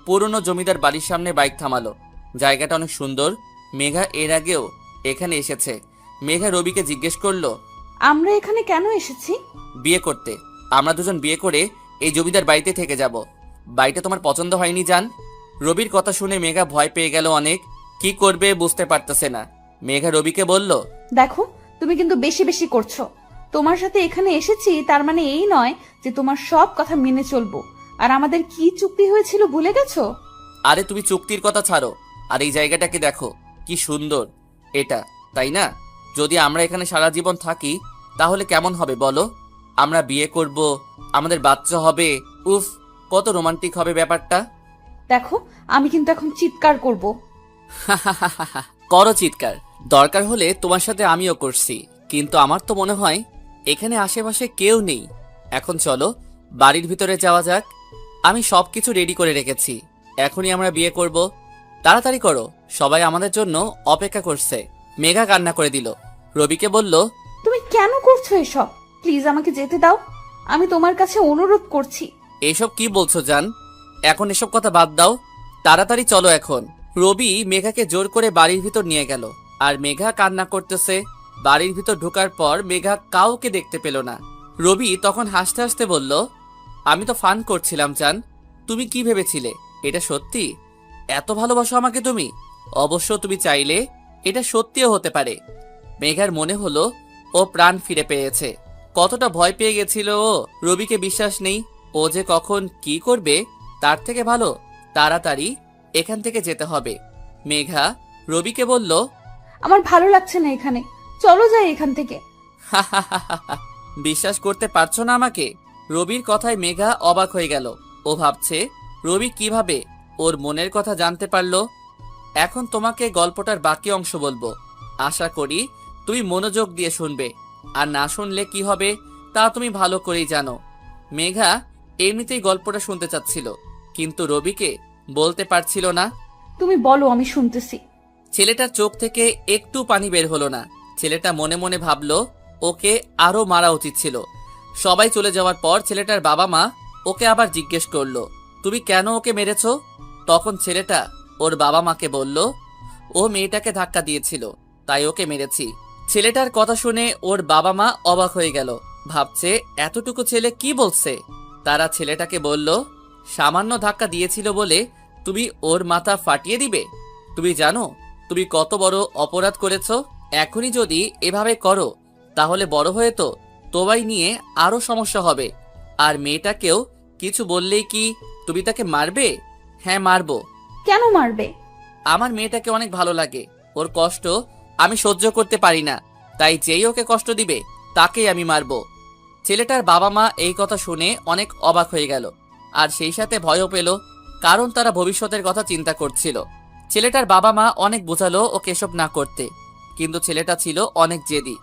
পুরনো জমিদার বাড়ির সামনে বাইক থামালো। জায়গাটা অনেক সুন্দর। মেঘা এর আগেও এখানে এসেছে। মেঘা রবিকে জিজ্ঞেস করলো, আমরা এখানে কেন এসেছি? বিয়ে করতে। আমরা দুজন বিয়ে করে এই জমিদার বাড়িতে থেকে যাব। বাড়িটা তোমার পছন্দ হয়নি জান? রবির কথা শুনে মেঘা ভয় পেয়ে গেল অনেক। কি করবে বুঝতে পারতেছে না। মেঘা রবিকে বলল, দেখো, তুমি কিন্তু বেশি বেশি করছো। তোমার সাথে এখানে এসেছি তার মানে এই নয় যে তোমার সব কথা মেনে চলবো। আর আমাদের কি চুক্তি হয়েছিল ভুলে গেছো? আরে তুমি চুক্তির কথা ছাড়ো, আর এই জায়গাটাকে দেখো কি সুন্দর এটা, তাই না? যদি আমরা এখানে সারা জীবন থাকি তাহলে কেমন হবে বলো? আমরা বিয়ে করব, আমাদের বাচ্চা হবে। উফ, কত রোমান্টিক হবে ব্যাপারটা। দেখো, আমি কিন্তু এখন চিৎকার করব। করো চিৎকার, দরকার হলে তোমার সাথে আমিও করছি। কিন্তু আমার তো মনে হয় এখানে আশেপাশে কেউ নেই। এখন চলো বাড়ির ভিতরে যাওয়া যাক। আমি সবকিছু রেডি করে রেখেছি, এখনই আমরা বিয়ে করব। তাড়াতাড়ি করো, সবাই আমাদের জন্য অপেক্ষা করছে। মেঘা কান্না করে দিল। রবিকে বলল, তুমি কেন করছো এসব? প্লিজ আমাকে যেতে দাও, আমি তোমার কাছে অনুরোধ করছি। এসব কি বলছো জান? এখন এসব কথা বাদ দাও, তাড়াতাড়ি চলো এখন। রবি মেঘাকে জোর করে বাড়ির ভিতর নিয়ে গেল, আর মেঘা কান্না করতেছে। বাড়ির ভিতর ঢোকার পর মেঘা কাউকে দেখতে পেল না। রবি তখন হাসতে হাসতে বলল, আমি তো ফান করছিলাম জান। তুমি কি ভেবেছিলে এটা সত্যি? এত ভালোবাসো আমাকে তুমি? অবশ্য তুমি চাইলে এটা সত্যিও হতে পারে। মেঘার মনে হলো ও প্রাণ ফিরে পেয়েছে। কতটা ভয় পেয়ে গেছিল ও। রবিকে বিশ্বাস নেই, ও যে কখন কি করবে। তার থেকে ভালো তাড়াতাড়ি এখান থেকে যেতে হবে। মেঘা রবিকে বলল, আমার ভালো লাগছে না এখানে, চলো যাই এখান থেকে। বিশ্বাস করতে পারছো না আমাকে? রবির কথায় মেঘা অবাক হয়ে গেল। ও ভাবছে রবি কিভাবে ওর মনের কথা জানতে পারলো। এখন তোমাকে গল্পটার বাকি অংশ বলবো, আশা করি তুমি মনোযোগ দিয়ে শুনবে। আর না শুনলে কি হবে তা তুমি ভালো করেই জানো। মেঘা এমনিতেই গল্পটা শুনতে চাচ্ছিল, কিন্তু রবিকে বলতে পারছিল না। তুমি বলো, আমি শুনতেছি। ছেলেটার চোখ থেকে একটু পানি বের হলো না। ছেলেটা মনে মনে ভাবলো ওকে আরো মারা উচিত ছিল। সবাই চলে যাওয়ার পর ছেলেটার বাবা মা ওকে আবার জিজ্ঞেস করলো, তুমি কেন ওকে মেরেছো? তখন ছেলেটা ওর বাবা মাকে বলল, ও মেয়েটাকে ধাক্কা দিয়েছিল, তাই ওকে মেরেছি। ছেলেটার কথা শুনে ওর বাবা মা অবাক হয়ে গেল। ভাবছে এতটুকু ছেলে কি বলছে। তারা ছেলেটাকে বলল, সামান্য ধাক্কা দিয়েছিল বলে তুমি ওর মাথা ফাটিয়ে দিবে? তুমি জানো তুমি কত বড় অপরাধ করেছো? এখনই যদি এভাবে করো তাহলে বড় হয়ে তো তোমায় নিয়ে আরো সমস্যা হবে। আর মেয়েটাকেও কিছু বললেই কি তুমি তাকে মারবে? হ্যাঁ মারবো। কেন মারবে? আমার মেয়েটাকে অনেক ভালো লাগে, ওর কষ্ট আমি সহ্য করতে পারি না, তাই যেই ওকে কষ্ট দিবে তাকেই আমি মারবো। ছেলেটার বাবা মা এই কথা শুনে অনেক অবাক হয়ে গেল, আর সেই সাথে ভয়ও পেল, কারণ তারা ভবিষ্যতের কথা চিন্তা করছিল। ছেলেটার বাবা মা অনেক বোঝালো ওকে এসব না করতে, কিন্তু ছেলেটা ছিল অনেক জেদি,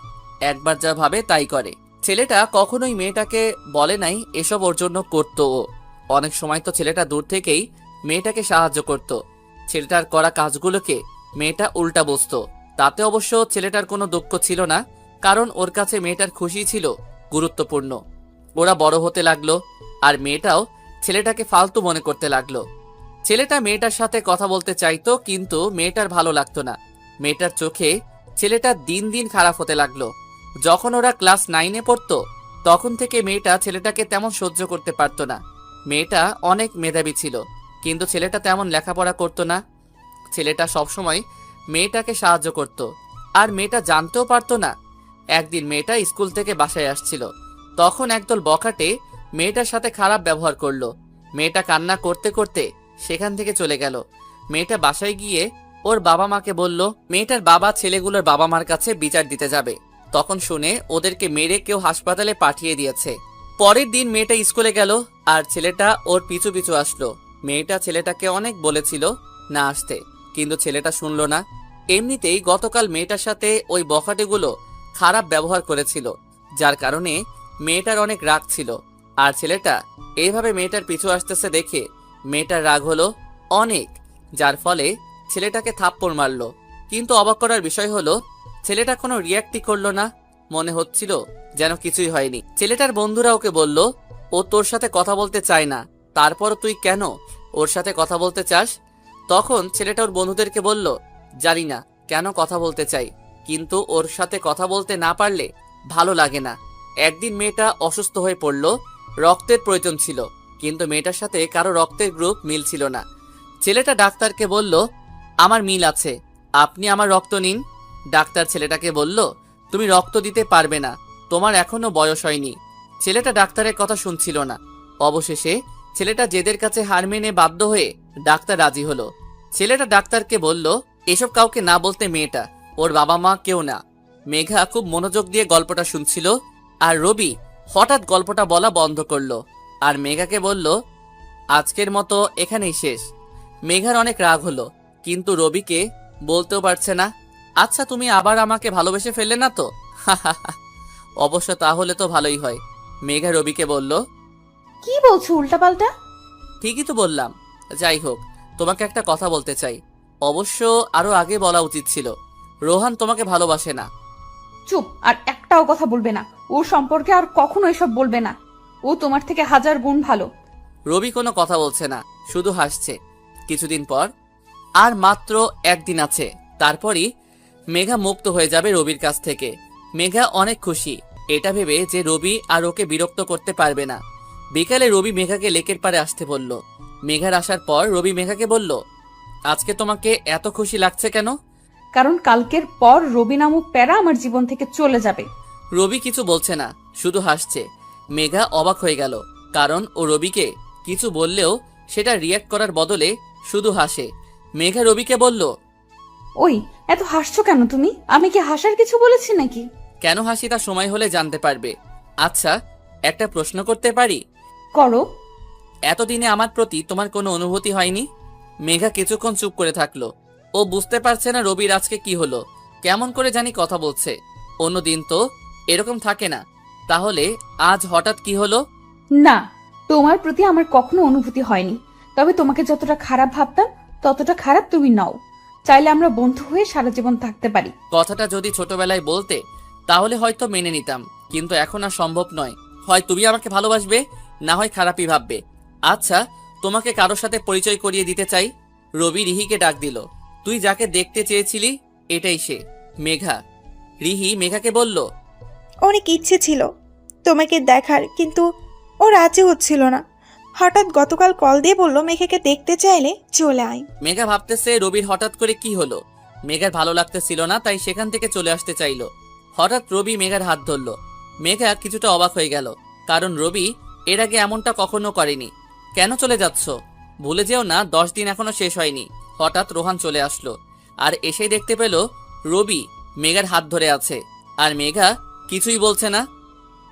একবার যা ভাবে তাই করে। ছেলেটা কখনোই মেয়েটাকে বলে নাই এসব ওর জন্য করতো ও। অনেক সময় তো ছেলেটা দূর থেকেই মেয়েটাকে সাহায্য করত। ছেলেটার করা কাজগুলোকে মেয়েটা উল্টা বুঝতো। তাতে অবশ্য ছেলেটার কোনো দুঃখ ছিল না, কারণ ওর কাছে মেয়েটার খুশি ছিল গুরুত্বপূর্ণ। ওরা বড় হতে লাগলো, আর মেয়েটাও ছেলেটাকে ফালতু মনে করতে লাগলো। ছেলেটা মেয়েটার সাথে কথা বলতে চাইতো, কিন্তু মেয়েটার ভালো লাগতো না। মেয়েটার চোখে ছেলেটা দিন দিন খারাপ হতে লাগলো। যখন ওরা ক্লাস 9-এ পড়তো, তখন থেকে মেয়েটা ছেলেটাকে তেমন সহ্য করতে পারতো না। মেয়েটা অনেক মেধাবী ছিল, কিন্তু ছেলেটা তেমন লেখাপড়া করতো না। ছেলেটা সবসময় মেয়েটাকে সাহায্য করত, আর মেয়েটা জানতেও পারতো না। একদিন মেয়েটা স্কুল থেকে বাসায় আসছিল, তখন একদল বখাটে মেয়েটার সাথে খারাপ ব্যবহার করলো। মেয়েটা কান্না করতে করতে সেখান থেকে চলে গেল। মেয়েটা বাসায় গিয়ে ওর বাবা মাকে বলল মেয়েটার বাবা ছেলেগুলোর বাবা মার কাছে বিচার দিতে যাবে। তখন শুনে ওদেরকে মেরে কেউ হাসপাতালে পাঠিয়ে দিয়েছে। পরের দিন মেয়েটা স্কুলে গেল, আর ছেলেটা ওর পিছু পিছু আসলো। মেয়েটা ছেলেটাকে অনেক বলেছিল না আসতে, কিন্তু ছেলেটা শুনলো না। এমনিতেই গতকাল মেয়েটার সাথে ওই বখাটেগুলো খারাপ ব্যবহার করেছিল, যার কারণে মেয়েটার অনেক রাগ ছিল। আর ছেলেটা এইভাবে মেয়েটার পিছু আসতেছে দেখে মেয়েটার রাগ হলো অনেক, যার ফলে ছেলেটাকে থাপ্পড় মারলো। কিন্তু অবাক করার বিষয় হলো ছেলেটা কোনো রিয়াক্টই করলো না, মনে হচ্ছিল যেন কিছুই হয়নি। ছেলেটার বন্ধুরা ওকে বলল ও তোর সাথে কথা বলতে চায় না, তারপর তুই কেন ওর সাথে কথা বলতে চাস? তখন ছেলেটা ওর বন্ধুদেরকে বলল জানি না কেন কথা বলতে চাই, কিন্তু ওর সাথে কথা বলতে না পারলে ভালো লাগে না। একদিন মেয়েটা অসুস্থ হয়ে পড়ল, রক্তের প্রয়োজন ছিল, কিন্তু মেয়েটার সাথে কারো রক্তের গ্রুপ মিল ছিল না। ছেলেটা ডাক্তারকে বলল আমার মিল আছে, আপনি আমার রক্ত নিন। ডাক্তার ছেলেটাকে বলল তুমি রক্ত দিতে পারবে না, তোমার এখনো বয়স হয়নি। ছেলেটা ডাক্তারের কথা শুনছিল না। অবশেষে ছেলেটা জেদের কাছে হার মেনে বাধ্য হয়ে ডাক্তার রাজি হলো। ছেলেটা ডাক্তারকে বলল এসব কাউকে না বলতে, মেয়েটা, ওর বাবা মা কেউ না। মেঘা খুব মনোযোগ দিয়ে গল্পটা শুনছিল, আর রবি হঠাৎ গল্পটা বলা বন্ধ করলো, আর মেঘাকে বলল আজকের মতো এখানেই শেষ। মেঘার অনেক রাগ হলো, কিন্তু রবিকে বলতেও পারছে না। আচ্ছা তুমি আবার আমাকে ভালোবেসে ফেললে না তো? অবশ্য তাহলে তো ভালোই হয়। মেঘা রবিকে বলল কি বলছো উল্টাপাল্টা? ঠিকই তো বললাম। যাই হোক, তোমাকে একটা কথা বলতে চাই, অবশ্য আরো আগে বলা উচিত ছিল। রোহান তোমাকে ভালোবাসে না। চুপ, আর একটাও কথা বলবে না ওর সম্পর্কে, আর কখনো এসব বলবে না। ও তোমার থেকে 1000 গুণ ভালো। রবি কোনো কথা বলছে না, শুধু হাসছে। কিছুদিন পর, আর মাত্র একদিন আছে, তারপরই মেঘা মুক্ত হয়ে যাবে রবির কাছ থেকে। মেঘা অনেক খুশি এটা ভেবে যে রবি আর ওকে বিরক্ত করতে পারবে না। বিকালে রবি মেঘাকে লেকের পাড়ে আসতে বলল। মেঘার আসার পর রবি মেঘাকে বলল আজকে তোমাকে এত খুশি লাগছে কেন? কারণ কালকের পর রবি নামক প্যারা আমার জীবন থেকে চলে যাবে। রবি কিছু বলছে না, শুধু হাসছে। মেঘা অবাক হয়ে গেল, কারণ ও রবিকে কিছু বললেও সেটা রিয়াক্ট করার বদলে শুধু হাসে। মেঘা রবিকে বলল ওই এত হাসছো কেন তুমি? আমি কি হাসার কিছু বলেছি নাকি? কেন হাসি তা সময় হলে জানতে পারবে। আচ্ছা, একটা প্রশ্ন করতে পারি? করো। এতদিনে আমার প্রতি তোমার কোনো অনুভূতি হয়নি? মেঘা কিছুক্ষণ চুপ করে থাকলো। ও বুঝতে পারছে না রবির আজকে কি হলো, কেমন করে জানি কথা বলছে। অন্যদিন তো এরকম থাকে না, তাহলে আজ হঠাৎ কি হলো? না, তোমার প্রতি আমার কখনো অনুভূতি হয়নি, তবে তোমাকে যতটা খারাপ ভাবতাম ততটা খারাপ তুমি নও। চাইলে আমরা বন্ধু হয়ে সারা জীবন থাকতে পারি। কথাটা যদি ছোটবেলায় বলতে তাহলে হয়তো মেনে নিতাম, কিন্তু এখন আর সম্ভব নয়। হয় তুমি আমাকে ভালোবাসবে, না হয় খারাপই ভাববে। আচ্ছা, তোমাকে কারোর সাথে পরিচয় করিয়ে দিতে চাই। রবি রিহিকে ডাক দিল। তুই যাকে দেখতে চেয়েছিলি এটাই সে, মেঘা। রিহি মেঘাকে বলল অনেক ইচ্ছে ছিল তোমাকে দেখার, কিন্তু ও রাজি হচ্ছিল না। হঠাৎ গতকাল কল দিয়ে বলল মেঘাকে দেখতে চাইলে চলে আয়। মেঘা ভাবতেছে রবির হঠাৎ করে কি হলো। মেঘার ভালো লাগতেছিল না, তাই সেখান থেকে চলে আসতে চাইলো। হঠাৎ রবি মেঘার হাত ধরল। মেঘা কিছুটা অবাক হয়ে গেল, কারণ রবি এর আগে এমনটা কখনো করেনি। কেন চলে যাচ্ছ? ভুলে যেও না 10 দিন এখনো শেষ হয়নি। হঠাৎ রোহান চলে আসলো আর এসেই দেখতে পেল রবি মেঘার হাত ধরে আছে আর মেঘা কিছুই বলছে না।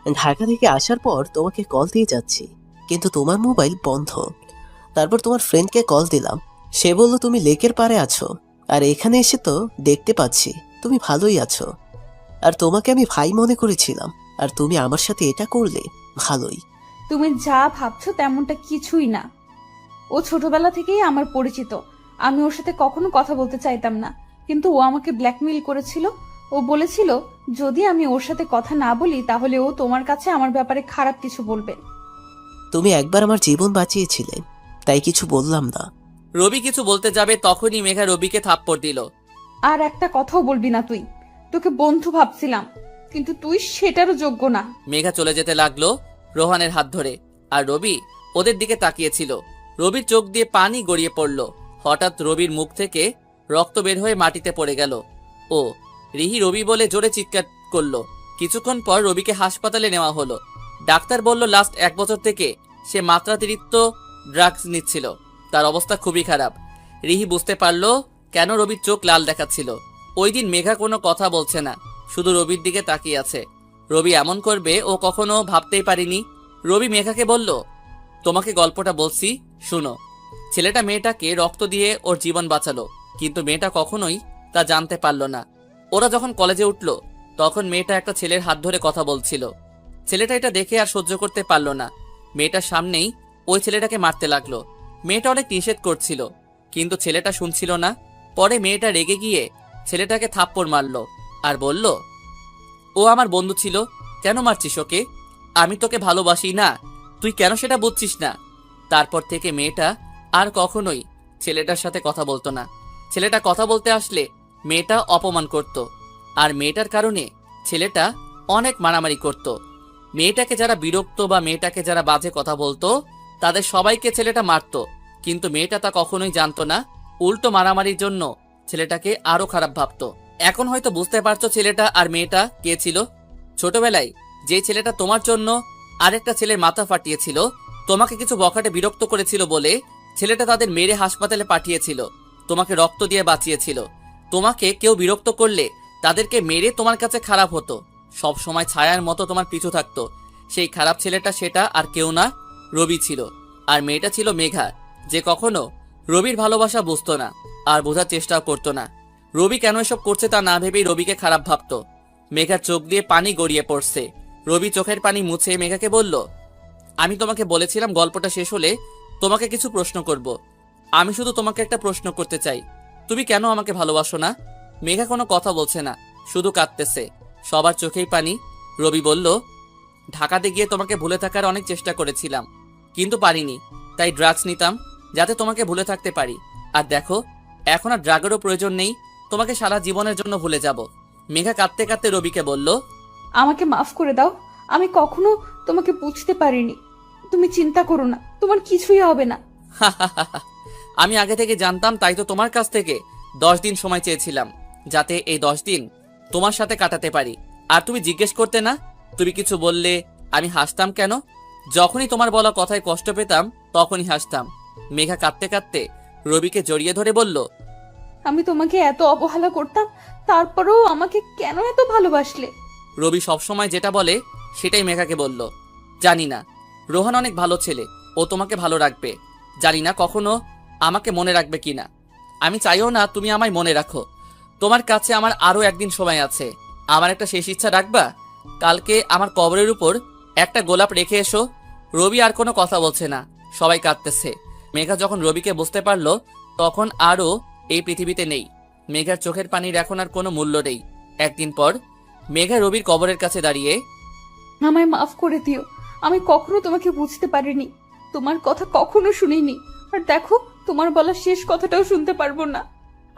ঢাকা থেকে আসার পর তোমাকে কল দিয়ে যাচ্ছি, কিন্তু তোমার মোবাইল বন্ধ। তারপর তোমার ফ্রেন্ডকে কল দিলাম, সে বলল তুমি লেকের পাড়ে আছো, আর এখানে এসে তো দেখতে পাচ্ছি তুমি ভালোই আছো। আর তোমাকে আমি ভাই মনে করেছিলাম, আর তুমি আমার সাথে এটা করলে। ভালোই। তুমি যা ভাবছো তেমনটা কিছুই না। ও ছোটবেলা থেকেই আমার পরিচিত। আমি ওর সাথে কখনো কথা বলতে চাইতাম না, কিন্তু ও আমাকে ব্ল্যাকমেইল করেছিল। ও বলেছিল যদি আমি ওর সাথে কথা না বলি তাহলে ও তোমার কাছে আমার ব্যাপারে খারাপ কিছু বলবে। তুমি একবার আমার জীবন বাঁচিয়েছিলে, তাই কিছু বললাম না। রবি কিছু বলতে যাবে তখনই মেঘা রবিকে থাপ্পড় দিল। আর একটা কথাও বলবি না তুই। তোকে বন্ধু ভাবছিলাম, কিন্তু তুই সেটারও যোগ্য না। মেঘা চলে যেতে লাগলো রোহানের হাত ধরে, আর রবি ওদের দিকে তাকিয়েছিল। রবির চোখ দিয়ে পানি গড়িয়ে পড়ল। হঠাৎ রবির মুখ থেকে রক্ত বের হয়ে মাটিতে পড়ে গেল। ও রিহি রবি বলে জোরে চিৎকার করলো। কিছুক্ষণ পর রবিকে হাসপাতালে নেওয়া হলো। ডাক্তার বলল লাস্ট 1 বছর থেকে সে মাত্রাতিরিক্ত ড্রাগস নিচ্ছিল। তার অবস্থা খুবই খারাপ। রিহি বুঝতে পারলো কেন রবির চোখ লাল দেখাচ্ছিল। ওই দিন মেঘা কোনো কথা বলছে না, শুধু রবির দিকে তাকিয়ে আছে। রবি এমন করবে ও কখনো ভাবতেই পারিনি। রবি মেঘাকে বলল, তোমাকে গল্পটা বলছি, শুনো। ছেলেটা মেয়েটাকে রক্ত দিয়ে ওর জীবন বাঁচালো, কিন্তু মেয়েটা কখনোই তা জানতে পারলো না। ওরা যখন কলেজে উঠলো তখন মেয়েটা একটা ছেলের হাত ধরে কথা বলছিল। ছেলেটা এটা দেখে আর সহ্য করতে পারলো না। মেয়েটার সামনেই ওই ছেলেটাকে মারতে লাগলো। মেয়েটা অনেক নিষেধ করছিল, কিন্তু ছেলেটা শুনছিল না। পরে মেয়েটা রেগে গিয়ে ছেলেটাকে থাপ্পড় মারলো আর বলল, ও আমার বন্ধু ছিল, কেন মারছিস ওকে? আমি তোকে ভালোবাসি না, তুই কেন সেটা বুঝছিস না? তারপর থেকে মেয়েটা আর কখনোই ছেলেটার সাথে কথা বলতো না। ছেলেটা কথা বলতে আসলে মেয়েটা অপমান করত, আর মেয়েটার কারণে ছেলেটা অনেক মারামারি করত। মেয়েটাকে যারা বিরক্ত বা মেয়েটাকে যারা বাজে কথা বলতো তাদের সবাইকে ছেলেটা মারতো, কিন্তু মেয়েটা তা কখনোই জানতো না। উল্টো মারামারির জন্য ছেলেটাকে আরো খারাপ ভাবতো। এখন হয়তো বুঝতে পারছো ছেলেটা আর মেয়েটা কে ছিল। ছোটবেলায় যে ছেলেটা তোমার জন্য আরেকটা ছেলের মাথা ফাটিয়েছিল, তোমাকে কিছু বখাটে বিরক্ত করেছিল বলে ছেলেটা তাদের মেরে হাসপাতালে পাঠিয়েছিল, তোমাকে রক্ত দিয়ে বাঁচিয়েছিল। তোমাকে কেউ বিরক্ত করলে তাদেরকে মেরে তোমার কাছে খারাপ হতো, সব সময় ছায়ার মতো তোমার পিছু থাকতো। সেই খারাপ ছেলেটা সেটা আর কেউ না, রবি ছিল। আর মেয়েটা ছিল মেঘা, যে কখনো রবির ভালোবাসা বুঝতো না আর বোঝার চেষ্টাও করতো না। রবি কেন এসব করছে তা না ভেবেই রবিকে খারাপ ভাবতো। মেঘার চোখ দিয়ে পানি গড়িয়ে পড়ছে। রবি চোখের পানি মুছে মেঘাকে বলল, আমি তোমাকে বলেছিলাম গল্পটা শেষ হলে তোমাকে কিছু প্রশ্ন করব। আমি শুধু তোমাকে একটা প্রশ্ন করতে চাই, তুমি কেন আমাকে ভালোবাসো না? মেঘা কোনো কথা বলছে না, শুধু কাঁদতেছে। সবার চোখেই পানি। রবি বলল, ঢাকাতে গিয়ে তোমাকে ভুলে থাকার অনেক চেষ্টা করেছিলাম, কিন্তু পারিনি। তাই ড্রাগস নিতাম যাতে তোমাকে ভুলে থাকতে পারি। আর দেখো, এখন আর ড্রাগেরও প্রয়োজন নেই, তোমাকে সারা জীবনের জন্য ভুলে যাব। মেঘা কাঁদতে কাঁদতে রবিকে বলল, আমাকে মাফ করে দাও। আমি কখনো তোমাকে বুঝতে পারিনি। তুমি চিন্তা করো না, তোমার কিছুই হবে না। আমি আগে থেকে জানতাম, তাই তো তোমার কাছ থেকে 10 দিন সময় চেয়েছিলাম, যাতে এই 10 দিন তোমার সাথে কাটাতে পারি। আর তুমি জিজ্ঞেস করতে না, তুমি কিছু বললে আমি হাসতাম কেন? যখনই তোমার বলা কথায় কষ্ট পেতাম তখনই হাসতাম। মেঘা কাঁদতে কাঁদতে রবিকে জড়িয়ে ধরে বলল, আমি তোমাকে এত অবহেলা করতাম, তারপরেও আমাকে কেন এত ভালোবাসলে? রবি সবসময় যেটা বলে সেটাই মেঘাকে বলল। জানি না, রোহান অনেক ভালো ছেলে, ও তোমাকে ভালো রাখবে। জানি না কখনো আমাকে মনে রাখবে কিনা। আমি চাইও না তুমি আমায় মনে রাখো। তোমার কাছে আমার আরো একদিন সময় আছে। আমার একটা শেষ ইচ্ছা রাখবা? কালকে আমার কবরের উপর একটা গোলাপ রেখে এসো। রবি আর কোনো কথা বলছে না, সবাই কাঁদতেছে। মেঘা যখন রবিকে বুঝতে পারলো তখন আরও এই পৃথিবীতে নেই। মেঘার চোখের পানির এখন আর কোনো মূল্য নেই। একদিন পর মেঘা রবির কবরের কাছে দাঁড়িয়ে, আমায় মাফ করে দিও। আমি কখনো তোমাকে বুঝতে পারিনি, তোমার কথা কখনো শুনিনি। আর দেখো, তোমার বলা শেষ কথাটাও শুনতে পারবো না।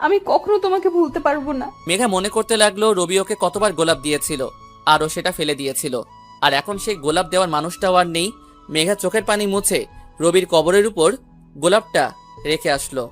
আমি কখনো তোমাকে ভুলতে পারবো না। মেঘা মনে করতে লাগলো রবি ওকে কতবার গোলাপ দিয়েছিল, আর ও সেটা ফেলে দিয়েছিল। আর এখন সেই গোলাপ দেওয়ার মানুষটাও আর নেই। মেঘা চোখের পানি মুছে রবির কবরের উপর গোলাপটা রেখে আসলো।